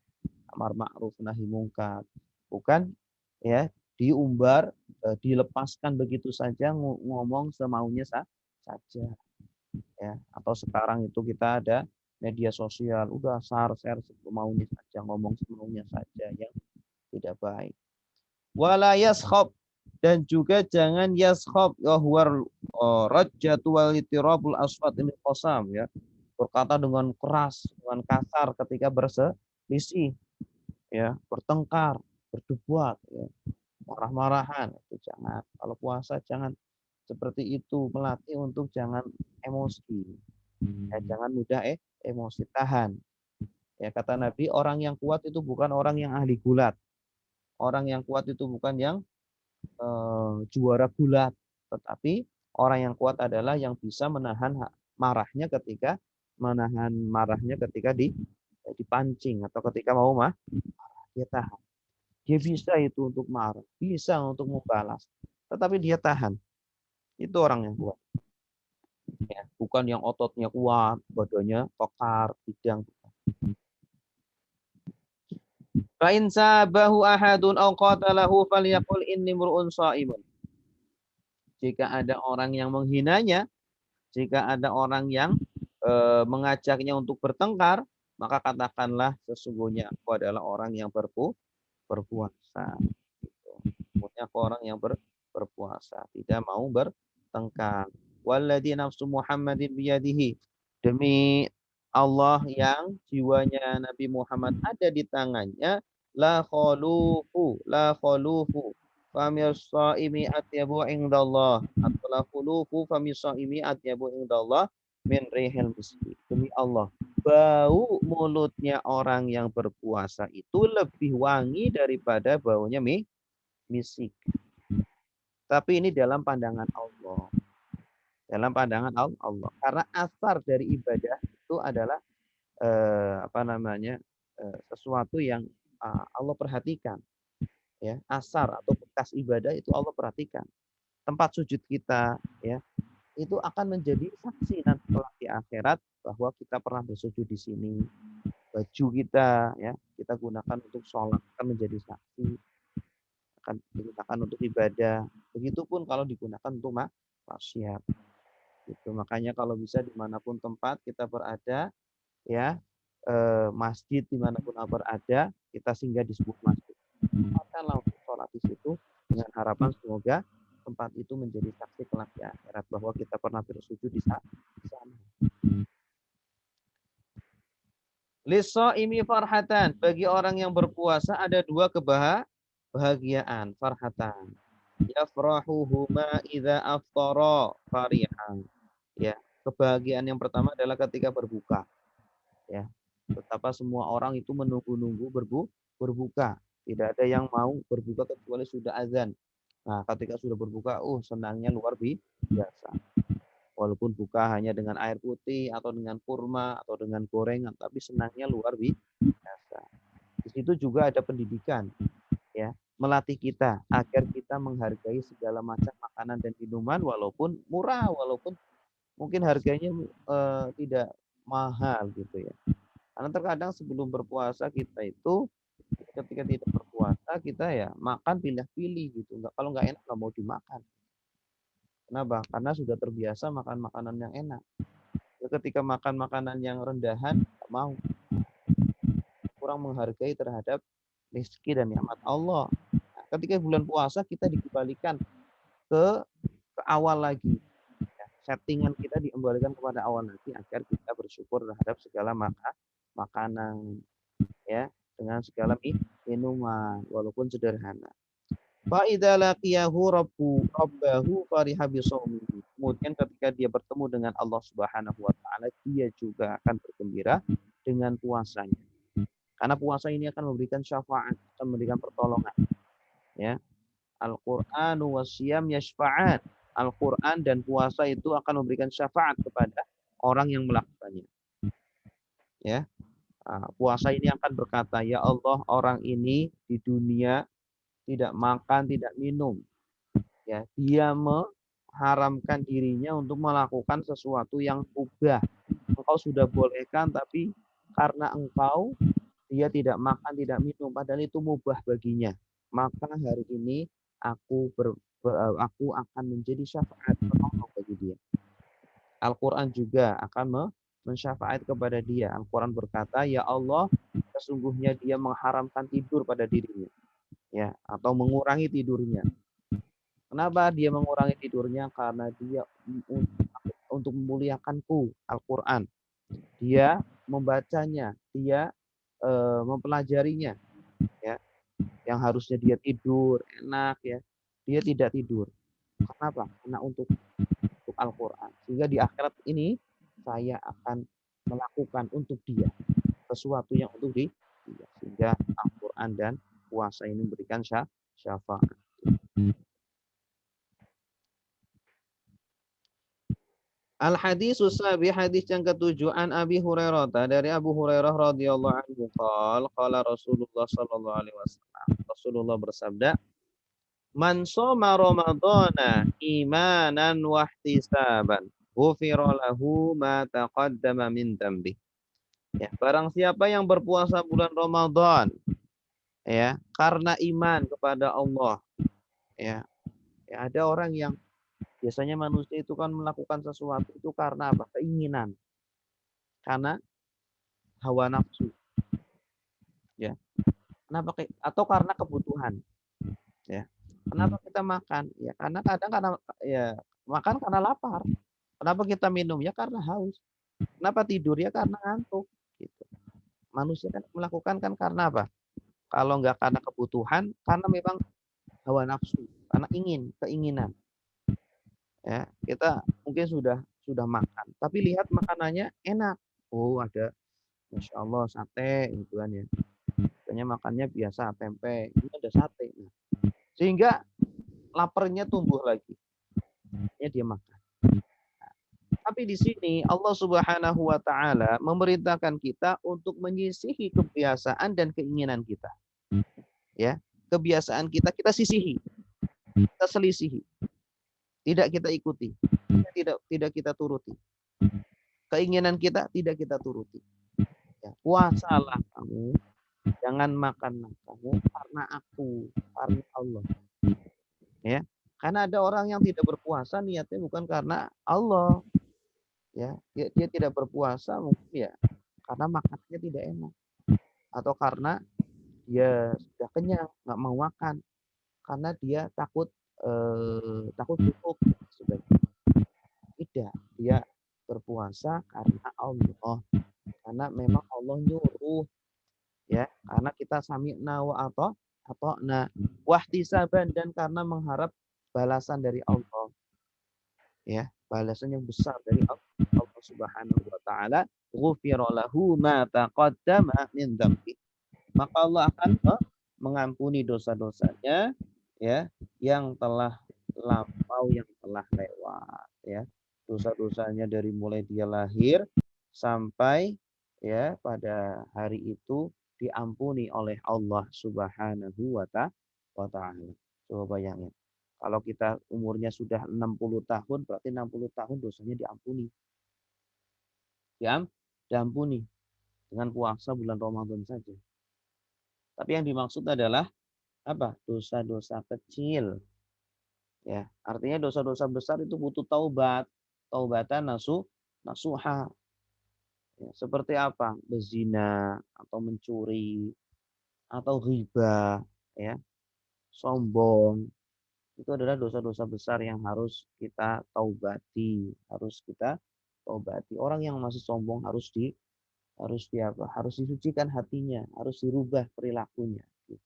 amar ma'ruf nahi mungkar. Bukan, ya, diumbar, dilepaskan begitu saja ngomong semaunya saja, ya. Atau sekarang itu kita ada media sosial, udah share semaunya saja, ngomong semaunya saja yang tidak baik. Wala yaskhab, dan juga jangan yaskhab wahwar rajjatu wal itirabul aswat ini qasam, ya. Berkata dengan keras, dengan kasar ketika berselisih, ya, bertengkar, berdebat, ya, marah-marahan, itu jangan. Kalau puasa jangan seperti itu, melatih untuk jangan emosi. Ya, jangan mudah emosi, tahan. Ya, kata Nabi, orang yang kuat itu bukan orang yang ahli gulat. Orang yang kuat itu bukan yang juara gulat, tetapi orang yang kuat adalah yang bisa marahnya ketika dipancing atau ketika mau dia tahan. Dia bisa itu untuk marah, bisa untuk membalas, tetapi dia tahan. Itu orang yang kuat. Ya, bukan yang ototnya kuat, badannya kekar, bidang. Fa in sabahu ahadun aw qatalahu falyaqul inni mur'un shaimun. Jika ada orang yang menghinanya, jika ada orang yang mengajaknya untuk bertengkar, maka katakanlah sesungguhnya aku adalah orang yang berpuasa. Sesungguhnya aku orang yang berpuasa, tidak mau bertengkar. Walladzi nafsu Muhammadin biyadihi. Demi Allah yang jiwanya Nabi Muhammad ada di tangannya, la khulufu famir shaimi atyabu indallah, atau la khulufu famir shaimi atyabu indallah min rihil miski. Demi Allah, bau mulutnya orang yang berpuasa itu lebih wangi daripada baunya misik. Tapi ini dalam pandangan Allah. Dalam pandangan Allah. Karena asar dari ibadah itu adalah sesuatu yang Allah perhatikan, ya. Asar atau bekas ibadah itu Allah perhatikan. Tempat sujud kita, ya, itu akan menjadi saksi nanti di akhirat bahwa kita pernah bersujud di sini. Baju kita, ya, kita gunakan untuk sholat akan menjadi saksi, akan digunakan untuk ibadah. Begitupun kalau digunakan untuk maksiat. Itu makanya kalau bisa dimanapun tempat kita berada, ya, masjid dimanapun berada, kita singgah di sebuah masjid. Maka langsung sholat di situ dengan harapan semoga tempat itu menjadi saksi kelak di akhirat bahwa kita pernah bersujud di sana. Lis-shaimi farhatan, bagi orang yang berpuasa ada dua kebahagiaan, farhatan. Yafrahuhuma idza aftara farihan. Ya, kebahagiaan yang pertama adalah ketika berbuka. Ya, betapa semua orang itu menunggu-nunggu berbuka. Tidak ada yang mau berbuka kecuali sudah azan. Nah, ketika sudah berbuka, senangnya luar biasa. Walaupun buka hanya dengan air putih atau dengan kurma atau dengan gorengan, tapi senangnya luar biasa. Di situ juga ada pendidikan, ya, melatih kita agar kita menghargai segala macam makanan dan minuman walaupun murah, walaupun mungkin harganya tidak mahal gitu ya. Karena terkadang sebelum berpuasa kita itu ketika tidak berpuasa kita ya makan pilih-pilih gitu. Kalau nggak enak nggak mau dimakan. Kenapa? Karena sudah terbiasa makan makanan yang enak. Ya, ketika makan makanan yang rendahan nggak mau, kurang menghargai terhadap rezeki dan nikmat Allah. Nah, ketika bulan puasa kita dikembalikan ke awal lagi. Ya, settingan kita dikembalikan kepada awal lagi agar kita bersyukur terhadap segala makanan ya dengan segala minuman walaupun sederhana. Fa idza laqiyahu rabbahu fariha bisaumihi. Kemudian ketika dia bertemu dengan Allah Subhanahu wa taala, dia juga akan bergembira dengan puasanya. Karena puasa ini akan memberikan syafaat, akan memberikan pertolongan, ya. Al-Qur'anu wasyiyam yashfa'an. Al-Qur'an dan puasa itu akan memberikan syafaat kepada orang yang melakukannya, ya. Puasa ini akan berkata, "Ya Allah, orang ini di dunia tidak makan, tidak minum. Ya, dia mengharamkan dirinya untuk melakukan sesuatu yang mubah. Engkau sudah bolehkan, tapi karena engkau dia tidak makan, tidak minum, padahal itu mubah baginya. Maka hari ini aku akan menjadi syafaat penolong bagi dia." Al-Quran juga akan mensyafaat kepada dia. Al-Quran berkata, "Ya Allah, sesungguhnya dia mengharamkan tidur pada dirinya." Ya, atau mengurangi tidurnya. Kenapa dia mengurangi tidurnya? Karena dia untuk memuliakanku, Al-Quran. Dia membacanya, dia mempelajarinya, ya. Yang harusnya dia tidur enak ya, dia tidak tidur. Kenapa? Karena untuk Al-Quran. Sehingga di akhirat ini saya akan melakukan untuk dia sesuatu yang untuk dia. Sehingga Al-Quran dan puasa ini memberikan syafaat. Al-hadis sabi hadis yang ketujuh an Abi Hurairah dari Abu Hurairah radhiyallahu anhu qala Rasulullah sallallahu alaihi wasallam. Rasulullah bersabda, "Man shoma Ramadhana imanan wa ihtisaban, ghufira lahu ma taqaddama min dambi." Ya, barang siapa yang berpuasa bulan Ramadan ya, karena iman kepada Allah ya. Ya, ada orang yang biasanya manusia itu kan melakukan sesuatu itu karena apa? Keinginan. Karena hawa nafsu. Ya. Kenapa atau karena kebutuhan. Ya. Kenapa kita makan? Ya karena kadang karena ya makan karena lapar. Kenapa kita minum? Ya karena haus. Kenapa tidur? Ya karena ngantuk. Gitu. Manusia kan melakukan kan karena apa? Kalau nggak karena kebutuhan, karena memang hawa nafsu, karena keinginan. Ya, kita mungkin sudah makan, tapi lihat makanannya enak. Oh, ada Masya Allah sate gitu kan ya. Biasanya makannya biasa tempe, ini ada sate. Nah, sehingga laparnya tumbuh lagi. Ya dia makan. Nah, tapi di sini Allah Subhanahu wa taala memerintahkan kita untuk menyisihi kebiasaan dan keinginan kita. Ya, kebiasaan kita sisihi, kita selisihi. Tidak kita ikuti, tidak kita turuti. Keinginan kita tidak kita turuti. Ya, puasalah kamu, jangan makan kamu karena aku, karena Allah. Ya, karena ada orang yang tidak berpuasa niatnya bukan karena Allah. Ya, dia tidak berpuasa mungkin ya karena makannya tidak enak atau karena dia sudah kenyang nggak mau makan karena dia takut cukup sebaiknya. Tidak, dia berpuasa karena Allah, karena memang Allah nyuruh ya, karena kita sami'na wa ata'na wahtisaban dan karena mengharap balasan dari Allah. Ya, balasan yang besar dari Allah Subhanahu wa taala, ghufira lahu ma taqaddama min dzambi. Maka Allah akan mengampuni dosa-dosanya ya yang telah lampau, yang telah lewat ya. Dosa-dosanya dari mulai dia lahir sampai ya pada hari itu diampuni oleh Allah Subhanahu wa taala. Coba bayangin. Kalau kita umurnya sudah 60 tahun, berarti 60 tahun dosanya diampuni. Diampuni dengan puasa bulan Ramadan saja. Tapi yang dimaksud adalah apa? Dosa-dosa kecil. Ya, artinya dosa-dosa besar itu butuh taubat. Taubatan nasuha. Ya, seperti apa? Berzina atau mencuri atau riba, ya, sombong. Itu adalah dosa-dosa besar yang harus kita taubati, Orang yang masih sombong harus di apa? Harus disucikan hatinya, harus dirubah perilakunya. Gitu.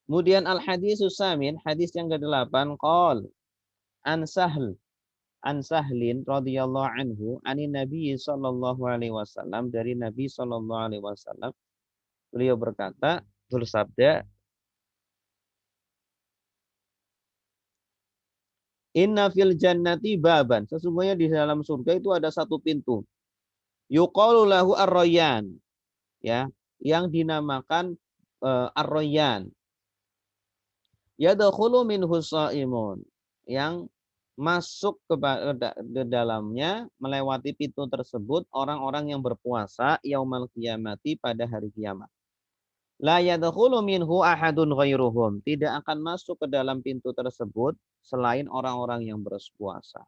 Kemudian al-haditsus samin, hadis yang ke-8, qol an Sahlin radhiyallahu anhu anin Nabi sallallahu alaihi wasallam, dari Nabi sallallahu alaihi wasallam, beliau bersabda, inna fil jannati baban, sesungguhnya di dalam surga itu ada satu pintu, yuqalu lahu ar-rayyan, ya, yang dinamakan ar-rayyan. Yadkhulu minhu shaimun, yang masuk ke dalamnya, melewati pintu tersebut orang-orang yang berpuasa yaumal qiyamati, pada hari kiamat. La yadkhulu minhu ahadun ghairuhum, tidak akan masuk ke dalam pintu tersebut selain orang-orang yang berpuasa.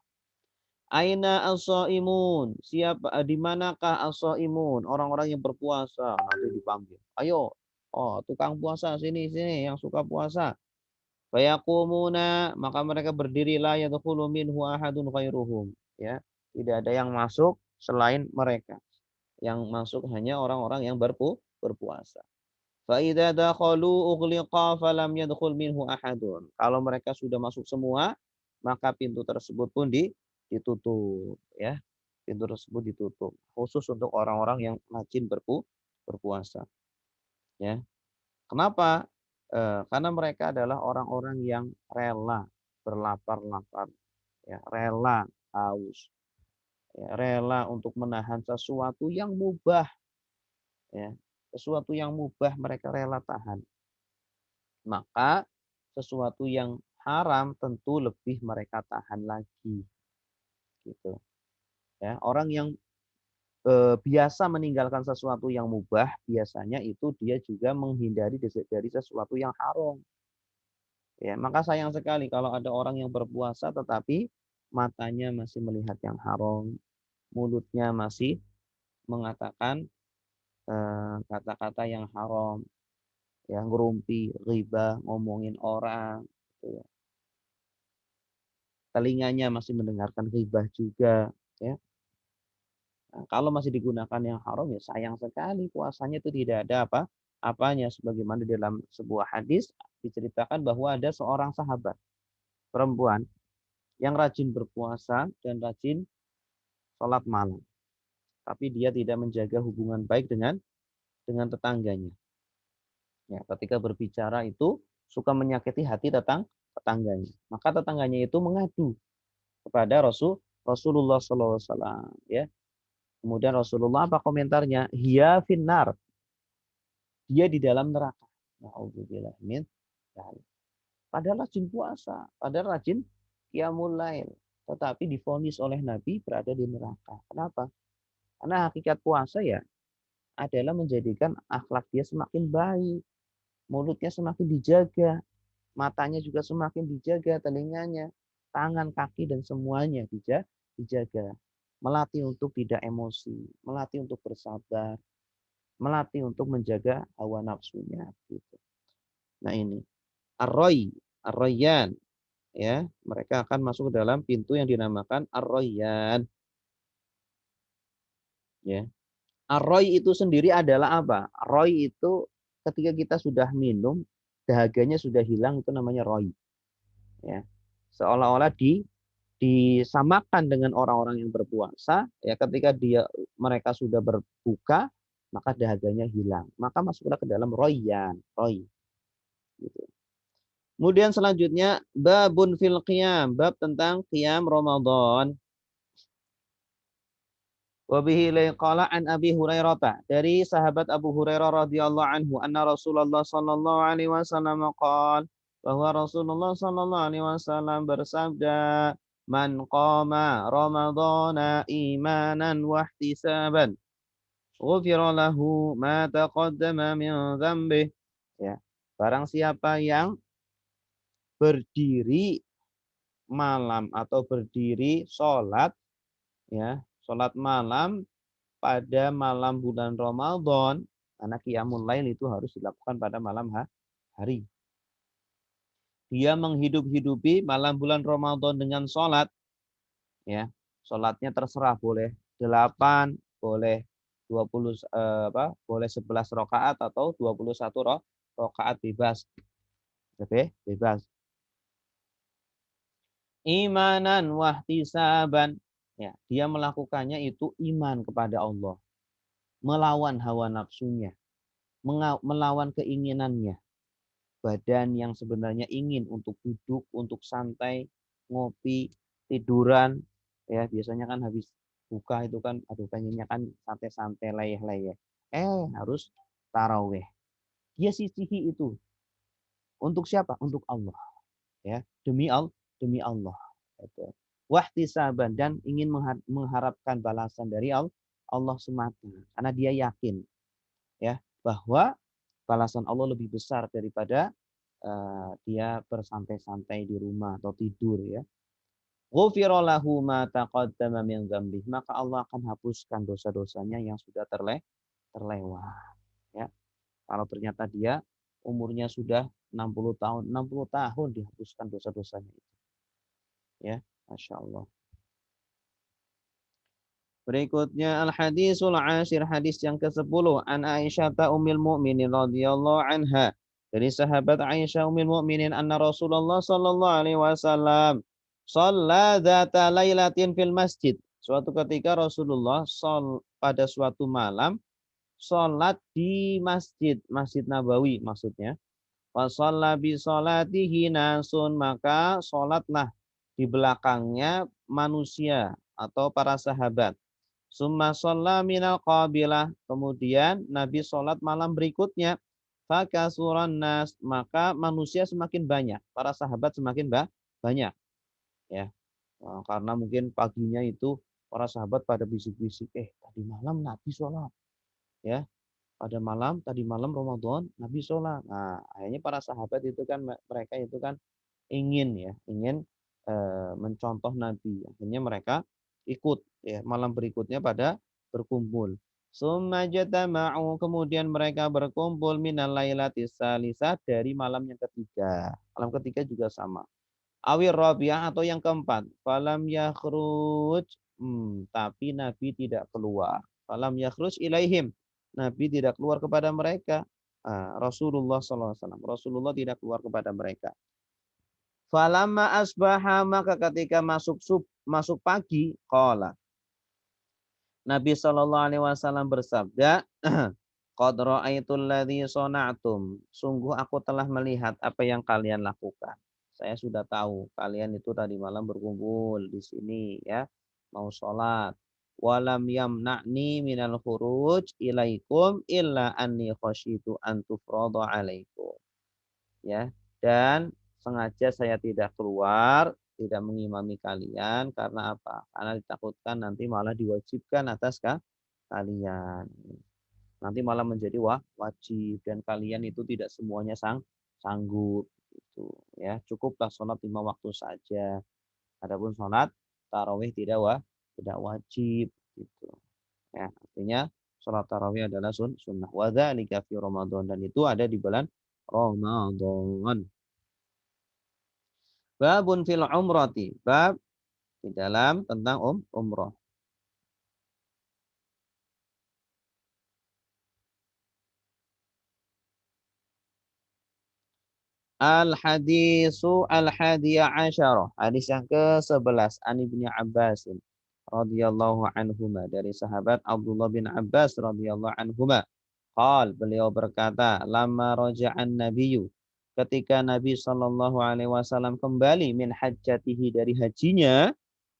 Aina as-shaimun, siapa, di manakah as-shaimun, orang-orang yang berpuasa, nanti dipanggil. Ayo, oh tukang puasa, sini yang suka puasa. Fayaqumuna, maka mereka berdiri, la yadkhulu minhu ahadun ghairuhum, ya, tidak ada yang masuk selain mereka. Yang masuk hanya orang-orang yang berpuasa. Fa idza dakhalu ughliqa falam yadkhul minhu ahadun. Kalau mereka sudah masuk semua, maka pintu tersebut pun ditutup, ya. Pintu tersebut ditutup khusus untuk orang-orang yang rajin berpuasa, ya. Kenapa? Karena mereka adalah orang-orang yang rela berlapar-lapar, ya, rela haus, ya, rela untuk menahan sesuatu yang mubah, ya, sesuatu yang mubah mereka rela tahan. Maka sesuatu yang haram tentu lebih mereka tahan lagi, gitu. Ya, orang yang biasa meninggalkan sesuatu yang mubah, biasanya itu dia juga menghindari dari sesuatu yang haram. Ya, maka sayang sekali kalau ada orang yang berpuasa tetapi matanya masih melihat yang haram, mulutnya masih mengatakan kata-kata yang haram, yang ngerumpi, riba, ngomongin orang, gitu ya. Telinganya masih mendengarkan riba juga, ya. Nah, kalau masih digunakan yang haram, ya sayang sekali puasanya itu tidak ada apanya. Sebagaimana di dalam sebuah hadis diceritakan bahwa ada seorang sahabat perempuan yang rajin berpuasa dan rajin sholat malam, tapi dia tidak menjaga hubungan baik dengan tetangganya. Ya, ketika berbicara itu suka menyakiti hati tetangganya. Maka tetangganya itu mengadu kepada Rasulullah SAW. Ya, kemudian Rasulullah apa komentarnya? Hiya finnar, dia di dalam neraka. Na'udzubillah min dzalik. Padahal rajin puasa, padahal rajin qiyamul lail, tetapi divonis oleh Nabi berada di neraka. Kenapa? Karena hakikat puasa ya adalah menjadikan akhlak dia semakin baik, mulutnya semakin dijaga, matanya juga semakin dijaga, telinganya, tangan, kaki, dan semuanya dijaga. Melatih untuk tidak emosi, melatih untuk bersabar, melatih untuk menjaga hawa nafsunya. Gitu. Nah ini, ar-rayyan, ya, mereka akan masuk ke dalam pintu yang dinamakan ar-rayyan. Ya. Ar-ray itu sendiri adalah apa? Roy itu ketika kita sudah minum, dahaganya sudah hilang, itu namanya roy. Ya. Seolah-olah disamakan dengan orang-orang yang berpuasa, ya, ketika mereka sudah berbuka, maka dahaganya hilang. Maka masuklah ke dalam royyan, roy. Gitu. Kemudian selanjutnya babun fil qiyam, bab tentang qiyam Ramadan. Wa bihi qala an Abi Hurairah, dari sahabat Abu Hurairah radhiyallahu anhu, anna Rasulullah sallallahu alaihi wasallam qala, bahwa Rasulullah sallallahu alaihi wasallam bersabda, man qama ramadhana imanan wa ihtisaban ghufira lahu ma taqaddama min dzambih. Ya, barang siapa yang berdiri malam atau berdiri sholat, ya, sholat malam pada malam bulan Ramadan, karena qiyamul lail itu harus dilakukan pada malam hari. Dia menghidup-hidupi malam bulan Ramadan dengan sholat, ya, sholatnya terserah, boleh 8, boleh 20, boleh 11 rakaat atau 21 rakaat, bebas. Bebas. Imanan wahtisaban, ya, dia melakukannya itu iman kepada Allah, melawan hawa nafsunya, melawan keinginannya. Badan yang sebenarnya ingin untuk duduk, untuk santai, ngopi, tiduran, ya, biasanya kan habis buka itu kan, aduh pengennya kan santai-santai, leyeh-leyeh. Harus taraweh. Dia sisihi itu. Untuk siapa? Untuk Allah. Ya, demi Allah. Gitu. Wahtisaban, dan ingin mengharapkan balasan dari Allah semata, karena dia yakin, ya, bahwa balasan Allah lebih besar daripada dia bersantai-santai di rumah atau tidur, ya. Ghufira lahu ma taqaddama min dzambih, maka Allah akan hapuskan dosa-dosanya yang sudah terlewat, ya. Kalau ternyata dia umurnya sudah 60 tahun, 60 tahun dihapuskan dosa-dosanya itu. Ya, Masya Allah. Berikutnya al-hadisul ashir, hadis yang ke-10, an Aisyah ummul mukminin radhiyallahu anha, dari sahabat Aisyah ummul mukminin, anna Rasulullah sallallahu alaihi wasallam shalla dzata lailatin fil masjid. Suatu ketika Rasulullah pada suatu malam salat di Masjid Nabawi maksudnya. Wa shalla bi sholatihi nasun, maka salatlah di belakangnya manusia atau para sahabat. Summa shalla minal qabilah, kemudian Nabi sholat malam berikutnya. Fakasuran nas, maka manusia semakin banyak, para sahabat semakin banyak, ya. Karena mungkin paginya itu para sahabat pada bisik-bisik, tadi malam Nabi sholat, ya. Pada tadi malam Ramadan Nabi sholat. Nah, akhirnya para sahabat itu kan, mereka itu kan ingin mencontoh Nabi. Akhirnya mereka ikut, ya, malam berikutnya pada berkumpul. Summa jatama'u, kemudian mereka berkumpul minal lailatis salisah, dari malam yang ketiga. Malam ketiga juga sama. Awir rabi'ah, atau yang keempat. Falam yakhruj, tapi Nabi tidak keluar. Falam yakhruj ilaihim, Nabi tidak keluar kepada mereka. Rasulullah SAW, Rasulullah tidak keluar kepada mereka. Falamma asbaha, maka ketika masuk pagi, qala, Nabi SAW bersabda, qad ra'aitul ladzi shana'tum, sungguh aku telah melihat apa yang kalian lakukan. Saya sudah tahu kalian itu tadi malam berkumpul di sini, ya, mau sholat. Walam yamna'ni minal khuruj ilaikum illa anni khasyitu an tufrada alaikum. Ya, dan sengaja saya tidak keluar, tidak mengimami kalian, karena apa? Karena ditakutkan nanti malah diwajibkan atas kalian. Nanti malah menjadi wajib, dan kalian itu tidak semuanya sanggup gitu, ya. Cukuplah sholat 5 waktu saja. Adapun sholat tarawih tidak wajib gitu. Ya, artinya sholat tarawih adalah sunnah. Wa dzalika fi Ramadan, dan itu ada di bulan Ramadan. Babun fil umrati, bab di dalam tentang umrah. Al-hadisu al-hadiya asyarah, hadis yang ke-11, an Ibnu Abbas radhiyallahu anhuma, dari sahabat Abdullah bin Abbas radhiyallahu anhuma. Qal, beliau berkata, lama raja'an nabiyyu, ketika Nabi sallallahu alaihi wasallam kembali min hajjatihi, dari hajinya,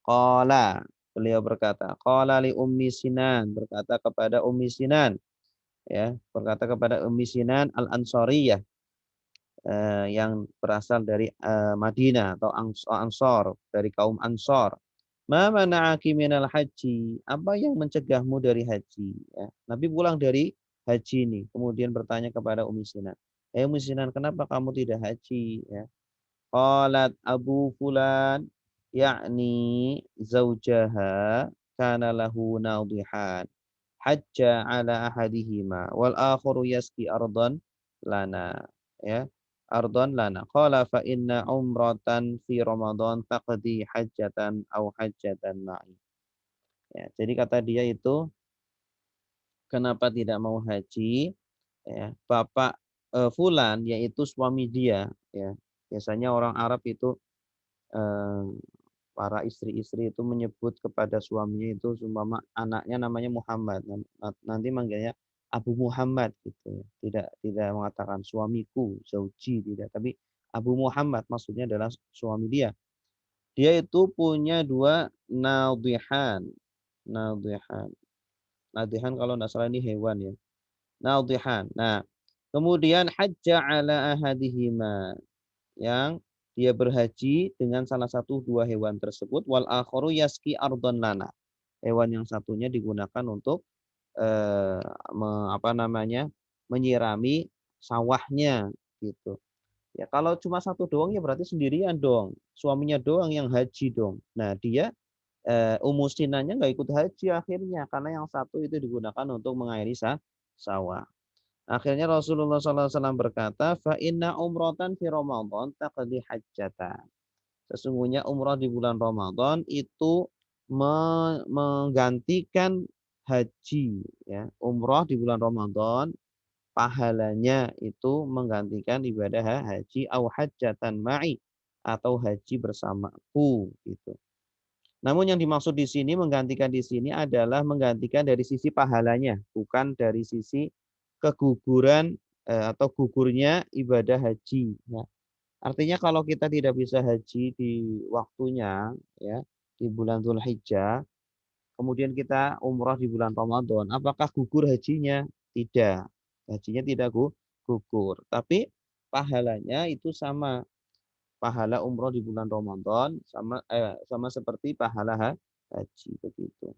qala, Beliau berkata, qala li Ummi Sinan, berkata kepada Ummi Sinan, ya, berkata kepada Ummi Sinan Al-Ansariyah, yang berasal dari Madinah atau Ansor, dari kaum Ansor. Ma mana'aki minal haji? Apa yang mencegahmu dari haji? Ya. Nabi pulang dari haji ini, kemudian bertanya kepada Ummi Sinan. Ummi Sinan, kenapa kamu tidak haji? Ya. Qalat Abu Fulan, yakni zaujaha kana lahu nadihan. Hajja ala ahadihima wal akharu yaski ardan lana. Ya. Ardon lana. Qala fa inna umratan fi Ramadan taqdi hajjatan au hajjatan ma'i. Ya, jadi kata dia itu kenapa tidak mau haji? Ya, bapak Fulan yaitu suami dia. Ya, biasanya orang Arab itu eh, para istri-istri itu menyebut kepada suaminya itu seumpama anaknya namanya Muhammad. Nanti manggilnya Abu Muhammad gitu ya. Tidak mengatakan suamiku, zauji tidak, tapi Abu Muhammad maksudnya adalah suami dia. Dia itu punya dua nadihan. Nadihan. Nadihan kalau tidak salah ini hewan ya. Nadihan. Nah, kemudian hajja ala ahadihima, yang dia berhaji dengan salah satu dua hewan tersebut, wal akharu yaski ardon lana. Hewan yang satunya digunakan untuk apa namanya? Menyirami sawahnya gitu. Ya kalau cuma satu doang ya berarti sendirian dong. Suaminya doang yang haji dong. Nah, dia umusinanya nggak ikut haji akhirnya karena yang satu itu digunakan untuk mengairi sawah. Akhirnya Rasulullah SAW berkata, fa inna umrotan fi Ramadan taqdi hajjatan. Sesungguhnya umrah di bulan Ramadan itu menggantikan haji. Ya. Umrah di bulan Ramadan pahalanya itu menggantikan ibadah haji au hajjatan ma'i, atau haji bersamaku gitu. Namun yang dimaksud di sini menggantikan di sini adalah menggantikan dari sisi pahalanya, bukan dari sisi keguguran atau gugurnya ibadah haji. Ya. Artinya kalau kita tidak bisa haji di waktunya, ya, di bulan Dzulhijjah, kemudian kita umrah di bulan Ramadan, apakah gugur hajinya? Tidak. Hajinya tidak gugur. Tapi pahalanya itu sama. Pahala umrah di bulan Ramadan sama seperti pahala haji begitu.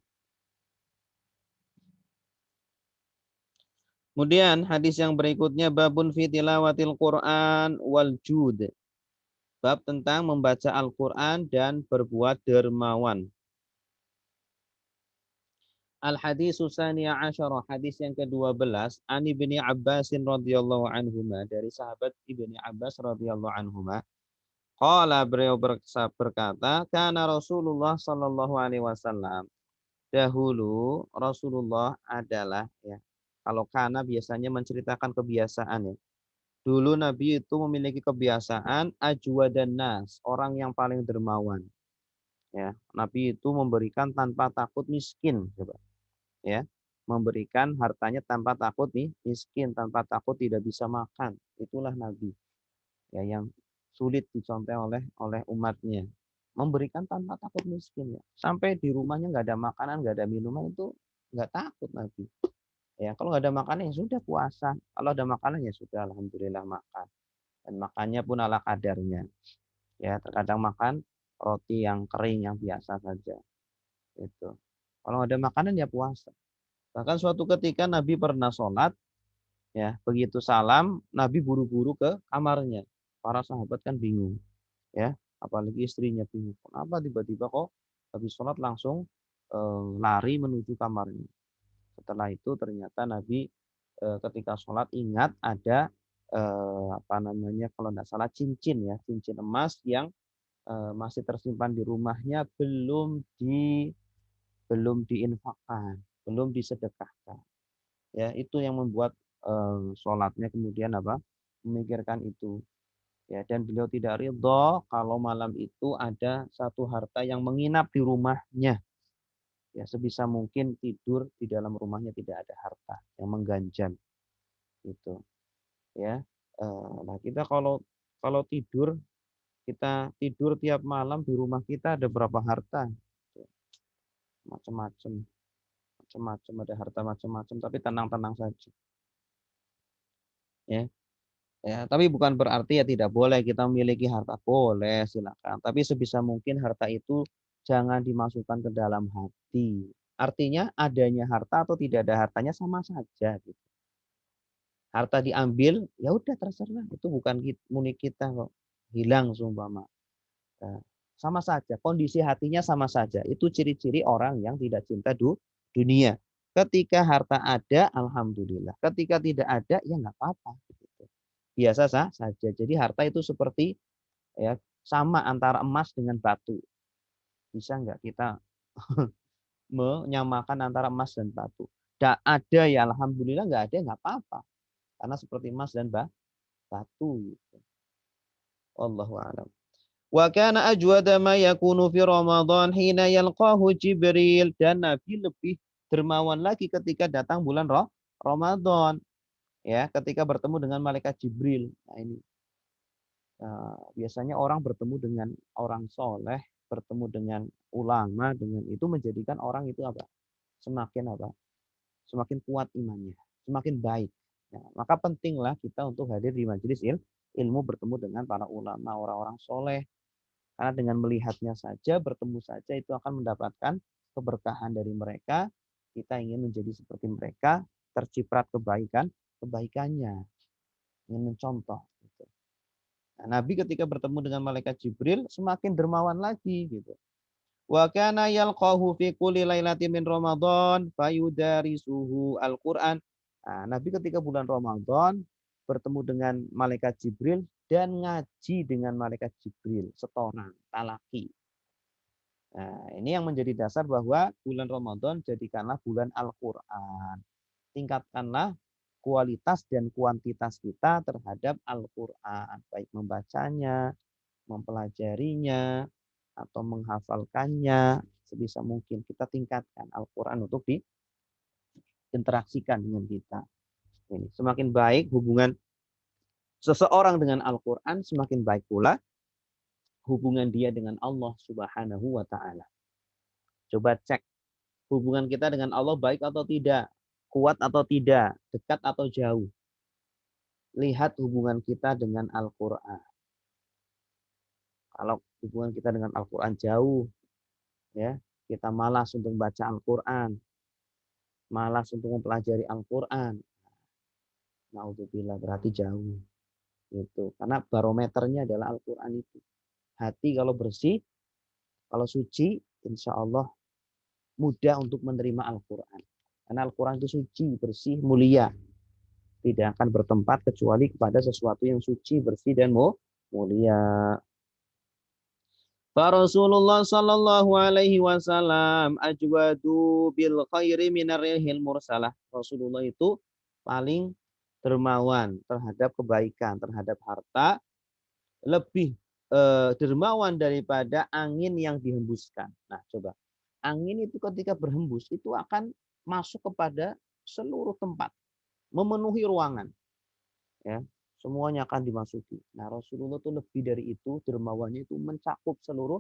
Kemudian hadis yang berikutnya babun fi tilawatil Quran wal jud. Bab tentang membaca Al-Qur'an dan berbuat dermawan. Al-hadis tsaniya asyara, hadis yang ke-12, an Ibni Abbas radhiyallahu anhuma, dari sahabat Ibni Abbas radhiyallahu anhuma. Qala, beliau berkata, kana Rasulullah sallallahu alaihi wasallam. Dahulu Rasulullah adalah, ya. Kalau kana biasanya menceritakan kebiasaan ya. Dulu Nabi itu memiliki kebiasaan ajwa dan nas, orang yang paling dermawan. Ya, Nabi itu memberikan tanpa takut miskin, coba. Ya, memberikan hartanya tanpa takut nih miskin, tanpa takut tidak bisa makan. Itulah Nabi. Ya, yang sulit dicontoh oleh umatnya. Memberikan tanpa takut miskin ya. Sampai di rumahnya nggak ada makanan, nggak ada minuman itu nggak takut Nabi. Ya, kalau nggak ada makanan ya sudah puasa. Kalau ada makanan ya sudah alhamdulillah makan. Dan makannya pun ala kadarnya. Ya, terkadang makan roti yang kering yang biasa saja. Itu. Kalau nggak ada makanan ya puasa. Bahkan suatu ketika Nabi pernah sholat, ya begitu salam Nabi buru-buru ke kamarnya. Para sahabat kan bingung, ya apalagi istrinya bingung. Kenapa tiba-tiba kok habis sholat langsung lari menuju kamarnya? Setelah itu ternyata Nabi ketika sholat ingat ada apa namanya kalau tidak salah cincin ya, cincin emas yang masih tersimpan di rumahnya belum diinfakkan, belum disedekahkan. Ya, itu yang membuat sholatnya kemudian apa? Memikirkan itu. Ya, dan beliau tidak ridho kalau malam itu ada satu harta yang menginap di rumahnya. Ya, sebisa mungkin tidur di dalam rumahnya tidak ada harta yang mengganjal. Itu. Ya. Nah, kita kalau tidur, kita tidur tiap malam di rumah kita ada berapa harta? macam-macam, macam-macam ada harta macam-macam, tapi tenang-tenang saja. Ya. Ya, tapi bukan berarti ya tidak boleh kita memiliki harta. Boleh, silakan. Tapi sebisa mungkin harta itu jangan dimasukkan ke dalam hati. Artinya adanya harta atau tidak ada hartanya sama saja gitu. Harta diambil, ya udah terserah. Itu bukan milik kita kok. Hilang seumpama. Nah, sama saja. Kondisi hatinya sama saja. Itu ciri-ciri orang yang tidak cinta dunia. Ketika harta ada, alhamdulillah. Ketika tidak ada, ya nggak apa-apa. Gitu. Biasa saja. Jadi harta itu seperti ya sama antara emas dengan batu. Bisa nggak kita menyamakan antara emas dan batu? Tidak ada ya alhamdulillah, nggak ada nggak apa-apa. Karena seperti emas dan batu. Gitu. Wallahu a'lam. Wa kana ajwada ma yakunu fi Ramadan hina yalqahu Jibril, dan Nabi lebih dermawan lagi ketika datang bulan Ramadan, ya, ketika bertemu dengan malaikat Jibril. Nah, ini biasanya orang bertemu dengan orang soleh, bertemu dengan ulama, dengan itu menjadikan orang itu apa? Semakin apa? Semakin kuat imannya, semakin baik. Ya, maka pentinglah kita untuk hadir di majelis ilmu, bertemu dengan para ulama, orang-orang soleh. Karena dengan melihatnya saja, bertemu saja itu akan mendapatkan keberkahan dari mereka. Kita ingin menjadi seperti mereka, terciprat kebaikannya, ingin mencontoh. Gitu. Nah, Nabi ketika bertemu dengan malaikat Jibril semakin dermawan lagi gitu. Wa kana yalqahu fi kulli lailatin min Ramadan fayudarisuhu Al-Qur'an. Nah, Nabi ketika bulan Ramadan bertemu dengan malaikat Jibril dan ngaji dengan malaikat Jibril setoran talaki. Nah, ini yang menjadi dasar bahwa bulan Ramadan jadikanlah bulan Al-Qur'an. Tingkatkanlah kualitas dan kuantitas kita terhadap Al-Qur'an, baik membacanya, mempelajarinya, atau menghafalkannya. Sebisa mungkin kita tingkatkan Al-Quran untuk diinteraksikan dengan kita. Ini semakin baik hubungan seseorang dengan Al-Quran, semakin baik pula hubungan dia dengan Allah Subhanahu wa Ta'ala. Coba cek hubungan kita dengan Allah baik atau tidak, kuat atau tidak, dekat atau jauh. Lihat hubungan kita dengan Al-Quran. Kalau hubungan kita dengan Al-Quran jauh, ya, kita malas untuk baca Al-Quran, malas untuk mempelajari Al-Quran. Naudzubillah, berarti jauh. Gitu. Karena barometernya adalah Al-Quran itu. Hati kalau bersih, kalau suci, insya Allah mudah untuk menerima Al-Quran. Karena Al-Quran itu suci, bersih, mulia. Tidak akan bertempat kecuali kepada sesuatu yang suci, bersih, dan mulia. Rasulullah sallallahu alaihi wasallam ajwadu bil khairi minar rihil mursalah. Rasulullah itu paling dermawan terhadap kebaikan, terhadap harta, lebih dermawan daripada angin yang dihembuskan. Nah, coba. Angin itu ketika berhembus itu akan masuk kepada seluruh tempat, memenuhi ruangan, ya. Semuanya akan dimasuki. Nah, Rasulullah itu lebih dari itu, dermawannya itu mencakup seluruh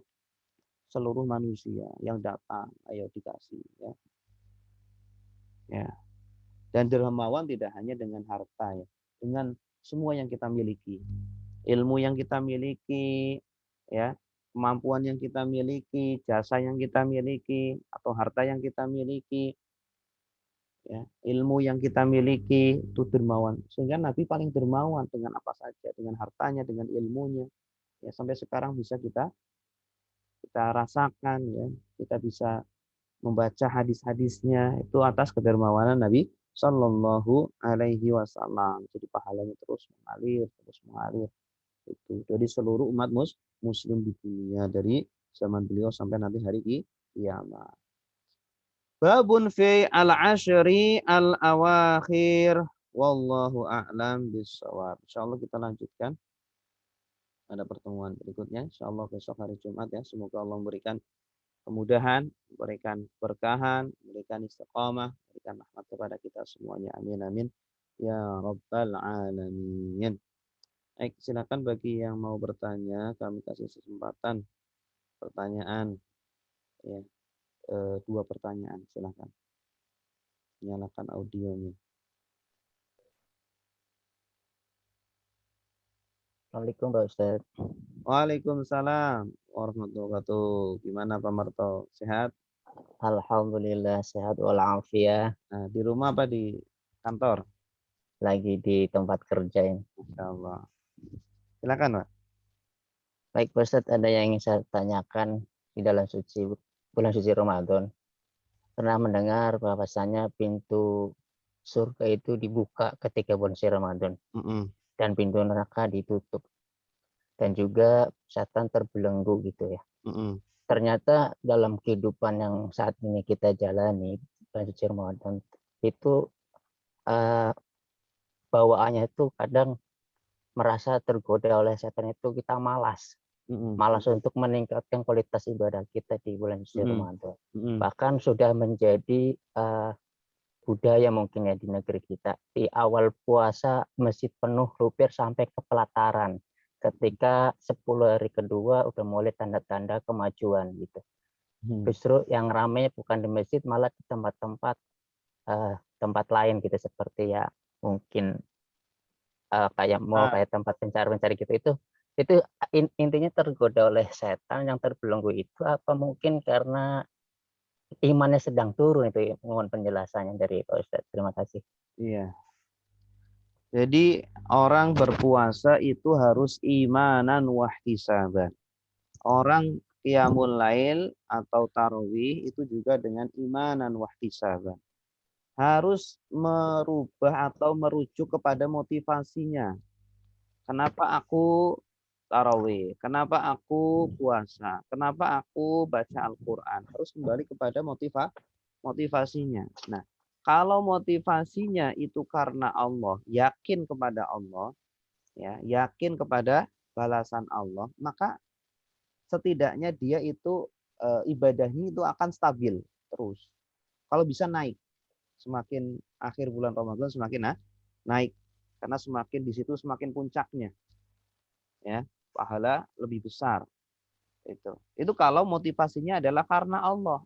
manusia yang datang, ayo dikasih, ya. Ya. Dan dermawan tidak hanya dengan harta, ya, dengan semua yang kita miliki, ilmu yang kita miliki, ya, kemampuan yang kita miliki, jasa yang kita miliki, atau harta yang kita miliki, ya, ilmu yang kita miliki, itu dermawan. Sehingga Nabi paling dermawan dengan apa saja, dengan hartanya, dengan ilmunya. Ya, sampai sekarang bisa kita rasakan, ya, kita bisa membaca hadis-hadisnya itu atas kedermawanan Nabi Shallallahu Alaihi Wasallam. Jadi pahalanya terus mengalir itu dari seluruh umat muslim di dunia dari zaman beliau sampai nanti hari kiamat. Babun fi al-ashri al-awakhir. Wallahu a'lam bishawab. Insyaallah kita lanjutkan pada pertemuan berikutnya. Insyaallah besok hari Jumat, ya. Semoga Allah memberikan kemudahan, memberikan berkahan, memberikan istiqamah, memberikan rahmat kepada kita semuanya. Amin amin ya rabbal alamin. Baik, silakan bagi yang mau bertanya, kami kasih kesempatan pertanyaan, ya. 2 pertanyaan. Silakan. Nyalakan audionya. Assalamualaikum Pak Ustadz. Waalaikumsalam warahmatullahi wabarakatuh. Gimana Pak Marto? Sehat? Alhamdulillah sehat walafiat. Nah, di rumah apa di kantor? Lagi di tempat kerja ini. Masya Allah. Silakan Pak. Baik Pak Ustadz, ada yang ingin saya tanyakan di dalam bulan suci Ramadan. Pernah mendengar bahwasanya pintu surga itu dibuka ketika bulan suci Ramadan dan pintu neraka ditutup. Dan juga setan terbelenggu gitu ya. Ternyata dalam kehidupan yang saat ini kita jalani, bulan suci Ramadan, itu bawaannya itu kadang merasa tergoda oleh setan, itu kita malas untuk meningkatkan kualitas ibadah kita di bulan suci Ramadan. Bahkan sudah menjadi budaya mungkin ya di negeri kita. Di awal puasa masjid penuh hampir sampai ke pelataran. Ketika 10 hari kedua udah mulai tanda-tanda kemajuan gitu. Justru yang ramai bukan di masjid, malah di tempat-tempat tempat lain gitu, seperti ya mungkin kayak mall, kayak tempat pencari gitu. Itu intinya tergoda oleh setan yang terbelenggu itu, apa mungkin karena imannya sedang turun itu ya? Mohon penjelasannya dari Pak Ustadz. Terima kasih. Iya. Jadi orang berpuasa itu harus imanan wahtisaban. Orang qiyamul lail atau tarawih itu juga dengan imanan wahtisaban. Harus merubah atau merujuk kepada motivasinya. Kenapa aku tarawih? Kenapa aku puasa? Kenapa aku baca Al-Quran? Harus kembali kepada motivasinya. Nah, kalau motivasinya itu karena Allah, yakin kepada Allah, ya, yakin kepada balasan Allah, maka setidaknya dia itu ibadahnya itu akan stabil terus. Kalau bisa naik, semakin akhir bulan Ramadan semakin naik, karena semakin di situ semakin puncaknya, ya, pahala lebih besar. Itu kalau motivasinya adalah karena Allah,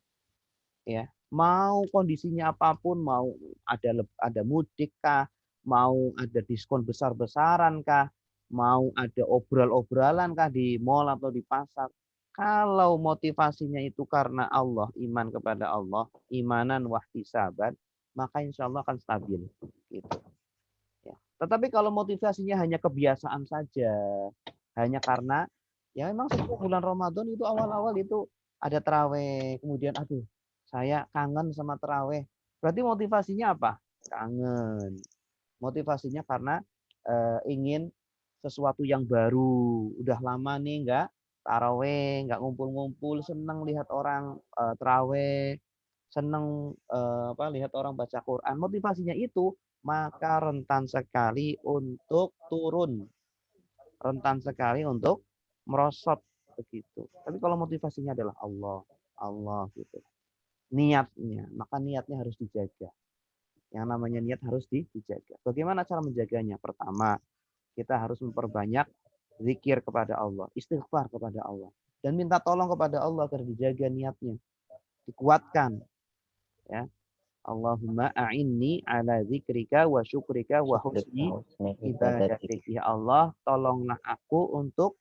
ya. Mau kondisinya apapun, mau ada mudik kah, mau ada diskon besar-besaran kah, mau ada obral-obralan kah di mall atau di pasar. Kalau motivasinya itu karena Allah, iman kepada Allah, imanan wahtisaban, maka insya Allah akan stabil. Gitu. Ya. Tetapi kalau motivasinya hanya kebiasaan saja, hanya karena ya memang setiap bulan Ramadan itu awal-awal itu ada terawih, kemudian aduh saya kangen sama terawih. Berarti motivasinya apa? Kangen. Motivasinya karena ingin sesuatu yang baru. Udah lama nih nggak tarawih, nggak ngumpul-ngumpul, seneng lihat orang terawih, seneng lihat orang baca Quran. Motivasinya itu, maka rentan sekali untuk turun. Rentan sekali untuk merosot begitu. Tapi kalau motivasinya adalah Allah, Allah gitu. Niatnya, maka niatnya harus dijaga. Yang namanya niat harus dijaga. Bagaimana cara menjaganya? Pertama, kita harus memperbanyak zikir kepada Allah, istighfar kepada Allah, dan minta tolong kepada Allah agar dijaga niatnya, dikuatkan. Ya, Allahumma a'inni ala zikrika wa syukrika wa husni ibadatik. Ya Allah, tolonglah aku untuk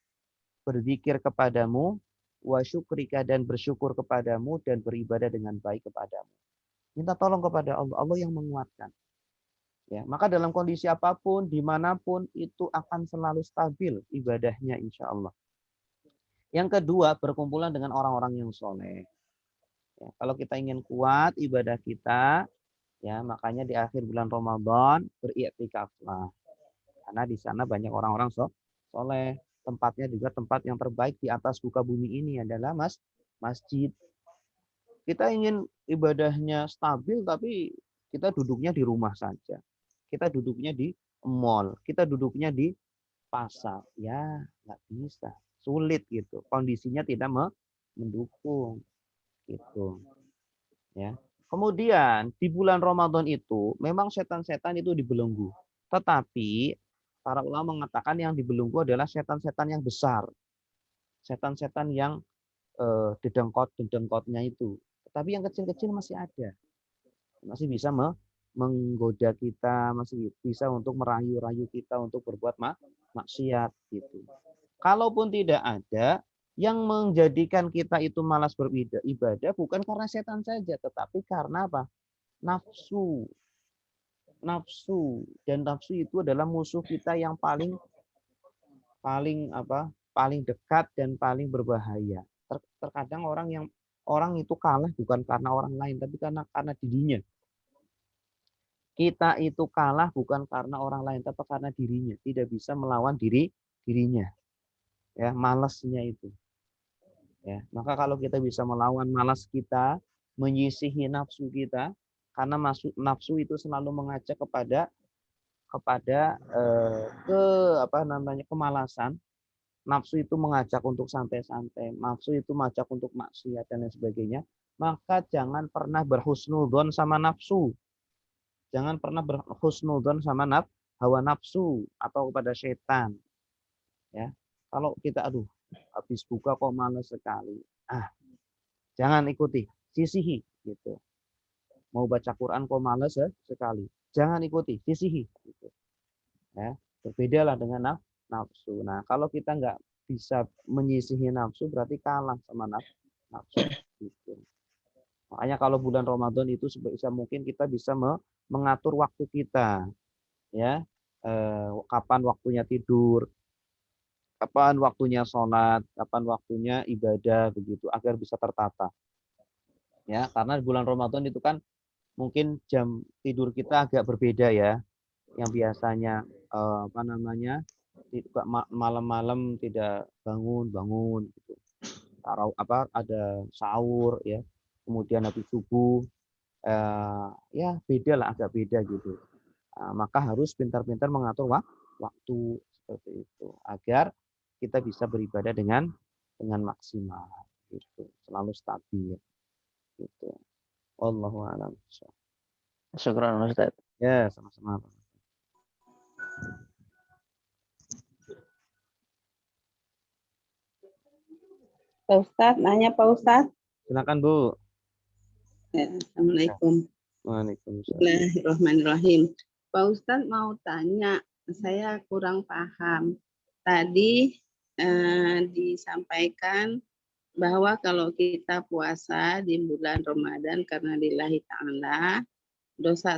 berzikir kepadamu, wa syukrika, dan bersyukur kepadamu, dan beribadah dengan baik kepadamu. Minta tolong kepada Allah, Allah yang menguatkan. Ya, maka dalam kondisi apapun, dimanapun, itu akan selalu stabil ibadahnya insya Allah. Yang kedua, berkumpulan dengan orang-orang yang soleh. Ya, kalau kita ingin kuat ibadah kita, ya makanya di akhir bulan Ramadan beriktikaflah. Karena di sana banyak orang-orang soleh. Tempatnya juga tempat yang terbaik di atas muka bumi ini adalah masjid. Kita ingin ibadahnya stabil, tapi kita duduknya di rumah saja. Kita duduknya di mall. Kita duduknya di pasar. Ya, nggak bisa. Sulit gitu. Kondisinya tidak mendukung. Gitu. Ya. Kemudian di bulan Ramadan itu memang setan-setan itu dibelenggu. Tetapi para ulama mengatakan yang dibelenggu adalah setan-setan yang besar. Setan-setan yang dedengkot-dedengkotnya itu. Tapi yang kecil-kecil masih ada. Masih bisa menggoda kita, masih bisa untuk merayu-rayu kita untuk berbuat maksiat gitu. Kalaupun tidak ada, yang menjadikan kita itu malas beribadah bukan karena setan saja, tetapi karena apa? Nafsu. Nafsu, dan nafsu itu adalah musuh kita yang paling paling apa? Paling dekat dan paling berbahaya. Terkadang orang itu kalah bukan karena orang lain, tapi karena dirinya. Kita itu kalah bukan karena orang lain, tapi karena dirinya. Tidak bisa melawan dirinya. Ya, malasnya itu. Ya, maka kalau kita bisa melawan malas kita, menyisihi nafsu kita, karena nafsu itu selalu mengajak kepada kemalasan. Nafsu itu mengajak untuk santai-santai, nafsu itu mengajak untuk maksiat dan lain sebagainya. Maka jangan pernah berhusnudzon sama nafsu. Jangan pernah berhusnudzon sama hawa nafsu atau kepada setan. Ya, kalau kita habis buka kok males sekali. Jangan ikuti, sisihi gitu. Mau baca Quran kok males sekali. Jangan ikuti, sisihi gitu. Ya, berbedalah dengan nafsu. Nah, kalau kita nggak bisa menyisihi nafsu berarti kalah sama nafsu gitu. Makanya kalau bulan Ramadan itu sebisa mungkin kita bisa mengatur waktu kita, ya, kapan waktunya tidur, kapan waktunya sholat, kapan waktunya ibadah begitu agar bisa tertata. Ya, karena bulan Ramadan itu kan mungkin jam tidur kita agak berbeda ya. Yang biasanya malam-malam tidak bangun gitu. Ada sahur ya. Kemudian habis subuh ya beda lah, agak beda gitu. Maka harus pintar-pintar mengatur waktu seperti itu agar kita bisa beribadah dengan maksimal gitu, selalu stabil gitu. Wallahu a'lam. Syukran Ustaz. Ya, sama-sama. Pak Ustadz, nanya Pak Ustadz. Silakan Bu. Ya, Assalamualaikum. Waalaikumsalam. Bismillahirrahmanirrahim. Pak Ustadz mau tanya, saya kurang paham. Tadi disampaikan bahwa kalau kita puasa di bulan Ramadan karena lillahi ta'ala,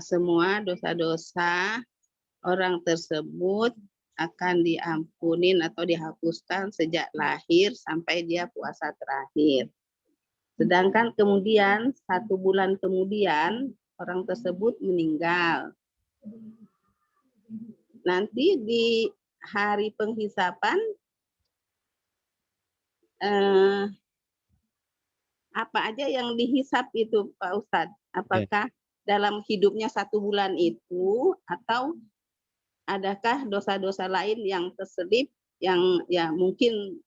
semua dosa-dosa orang tersebut akan diampunin atau dihapuskan sejak lahir sampai dia puasa terakhir. Sedangkan kemudian 1 bulan kemudian orang tersebut meninggal. Nanti di hari penghisapan apa aja yang dihisap itu Pak Ustadz? Apakah dalam hidupnya 1 bulan itu atau adakah dosa-dosa lain yang terselip yang ya mungkin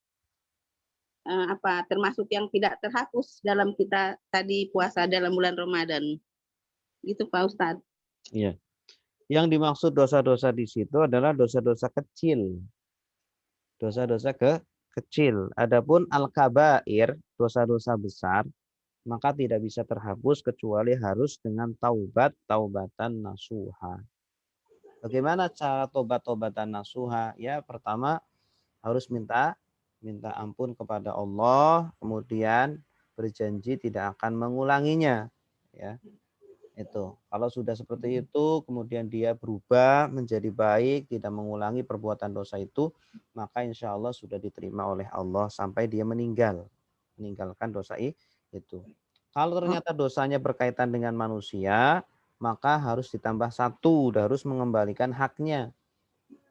termasuk yang tidak terhapus dalam kita tadi puasa dalam bulan Ramadan. Gitu Pak Ustadz. Iya. Yang dimaksud dosa-dosa di situ adalah dosa-dosa kecil. Dosa-dosa kecil. Adapun al-kabair, dosa-dosa besar, maka tidak bisa terhapus kecuali harus dengan taubatan nasuha. Bagaimana cara tobat-tobatan nasuha? Ya, pertama harus minta ampun kepada Allah, kemudian berjanji tidak akan mengulanginya. Ya, itu. Kalau sudah seperti itu, kemudian dia berubah menjadi baik, tidak mengulangi perbuatan dosa itu, maka insya Allah sudah diterima oleh Allah sampai dia meninggalkan dosa itu. Kalau ternyata dosanya berkaitan dengan manusia, maka harus ditambah 1, harus mengembalikan haknya.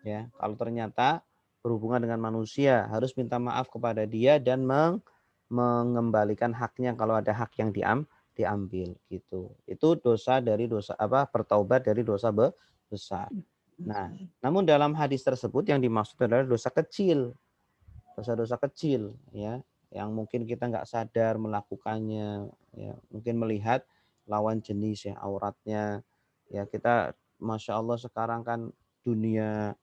Ya, kalau ternyata berhubungan dengan manusia, harus minta maaf kepada dia dan mengembalikan haknya kalau ada hak yang diambil gitu. Itu bertaubat dari dosa besar. Nah, namun dalam hadis tersebut yang dimaksud adalah dosa kecil. Dosa-dosa kecil ya, yang mungkin kita nggak sadar melakukannya, ya, mungkin melihat lawan jenis ya auratnya. Ya, kita Masya Allah sekarang kan dunia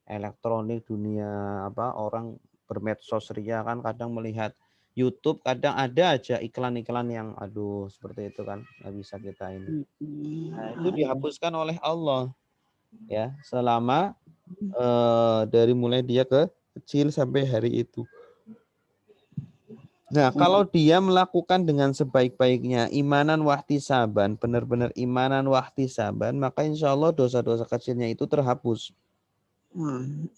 elektronik, dunia orang bermedsos ria kan kadang melihat YouTube kadang ada aja iklan-iklan yang aduh seperti itu kan, nggak bisa kita ini. Nah, itu dihapuskan oleh Allah ya selama dari mulai dia kecil sampai hari itu. Nah, kalau dia melakukan dengan sebaik-baiknya imanan wahtisaban, benar-benar imanan wahtisaban, maka insya Allah dosa-dosa kecilnya itu terhapus.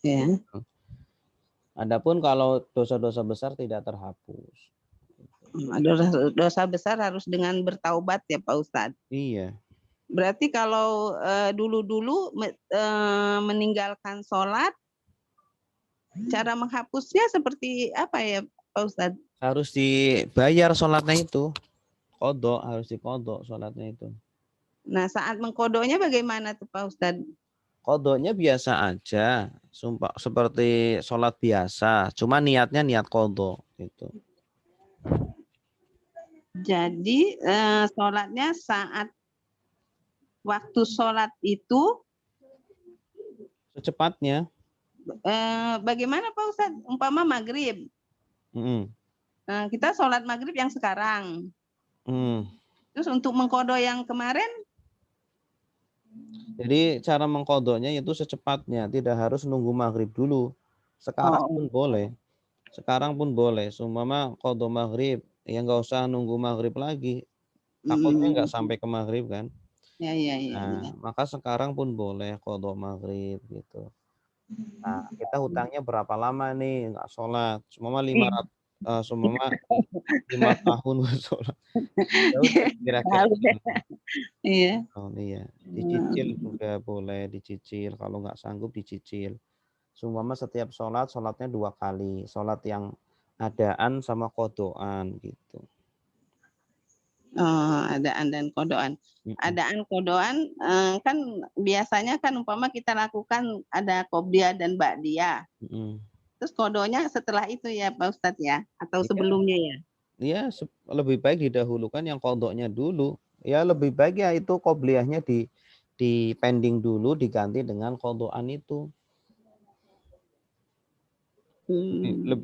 Ya. Adapun kalau dosa-dosa besar tidak terhapus. Dosa besar harus dengan bertaubat ya Pak Ustadz. Iya. Berarti kalau dulu-dulu meninggalkan sholat, cara menghapusnya seperti apa ya Pak Ustadz? Harus dibayar sholatnya itu. Kodok, harus dikodok sholatnya itu. Nah saat mengkodoknya bagaimana tuh Pak Ustadz? Kodoknya biasa aja, sumpah seperti sholat biasa. Cuma niatnya niat kodok gitu. Jadi sholatnya saat waktu sholat itu Secepatnya. bagaimana Pak Ustadz? Umpama maghrib, kita sholat maghrib yang sekarang. Terus untuk mengkodok yang kemarin? Jadi cara mengkodoknya itu secepatnya, tidak harus nunggu maghrib dulu. Sekarang pun boleh. Sekarang pun boleh. Seumpama kodok maghrib, ya nggak usah nunggu maghrib lagi. Takutnya nggak sampai ke maghrib kan. Ya. Nah, maka sekarang pun boleh kodok maghrib gitu. Nah, kita hutangnya berapa lama nih nggak sholat? Seumpama 5 tahun nggak sholat. Ya udah kira-kira. Iya. Oh iya, dicicil juga boleh, dicicil. Kalau nggak sanggup dicicil. Seumpama setiap sholatnya 2 kali. Sholat yang adaan sama kodoan gitu. Oh, adaan dan kodoan. Adaan kodoan kan biasanya kan umpama kita lakukan ada qobliyah dan ba'diyah. Terus kodonya setelah itu ya Pak Ustadz ya? Atau sebelumnya ya? Iya, lebih baik didahulukan yang kodoknya dulu. Ya lebih baik ya itu qobliyahnya di pending dulu, diganti dengan kodoan itu.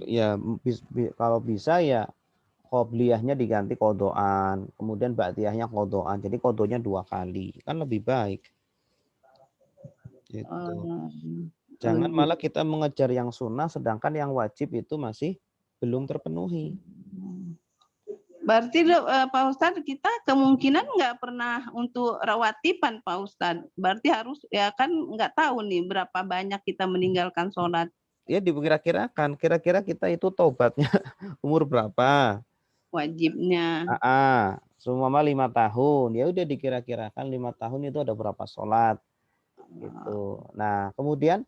Ya kalau bisa ya qobliyahnya diganti kodoan, kemudian ba'diyahnya kodoan. Jadi kodonya 2 kali, kan lebih baik. Gitu. Jangan malah kita mengejar yang sunnah, sedangkan yang wajib itu masih belum terpenuhi. Berarti Pak Ustadz kita kemungkinan nggak pernah untuk rawatiban Pak Ustadz. Berarti harus ya kan nggak tahu nih berapa banyak kita meninggalkan sholat. Ya diperkirakan, kira-kira kita itu tobatnya umur berapa? Wajibnya. Seumpama 5 tahun, ya udah dikira-kirakan 5 tahun itu ada berapa sholat. Gitu. Nah, kemudian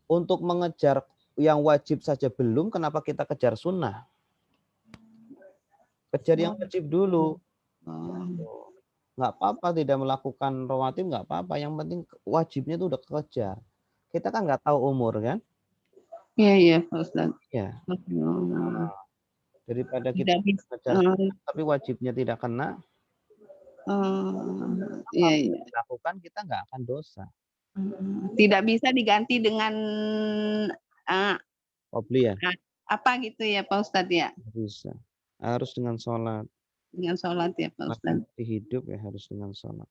untuk mengejar yang wajib saja belum, kenapa kita kejar sunnah? Kejar yang wajib dulu. Nggak apa-apa tidak melakukan rawatib, nggak apa-apa. Yang penting wajibnya itu udah kejar. Kita kan nggak tahu umur kan? Iya Pak Ustadz. Ya. Daripada kita kejar tapi wajibnya tidak kena. Iya. Dilakukan kita nggak akan dosa. Tidak bisa diganti dengan qobliyah. Apa gitu ya Pak Ustadz ya? Bisa. Harus dengan sholat. Dengan sholat ya Pak Ustadz. Di hidup ya harus dengan sholat.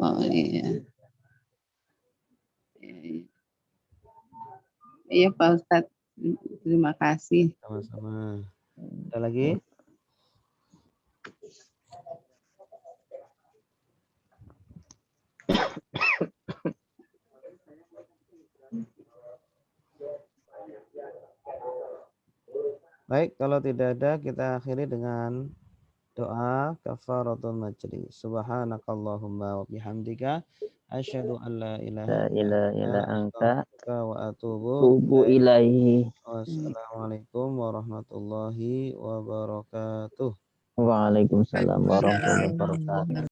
Oh iya. Iya Pak Ustadz. Terima kasih. Sama-sama. Ada lagi? Baik, kalau tidak ada kita akhiri dengan doa kafaratul majlis. Subhanakallahumma wa bihamdika asyhadu an la ilaha illa anta wa atubu ilaihi. Wassalamualaikum warahmatullahi wabarakatuh. Waalaikumsalam warahmatullahi wabarakatuh.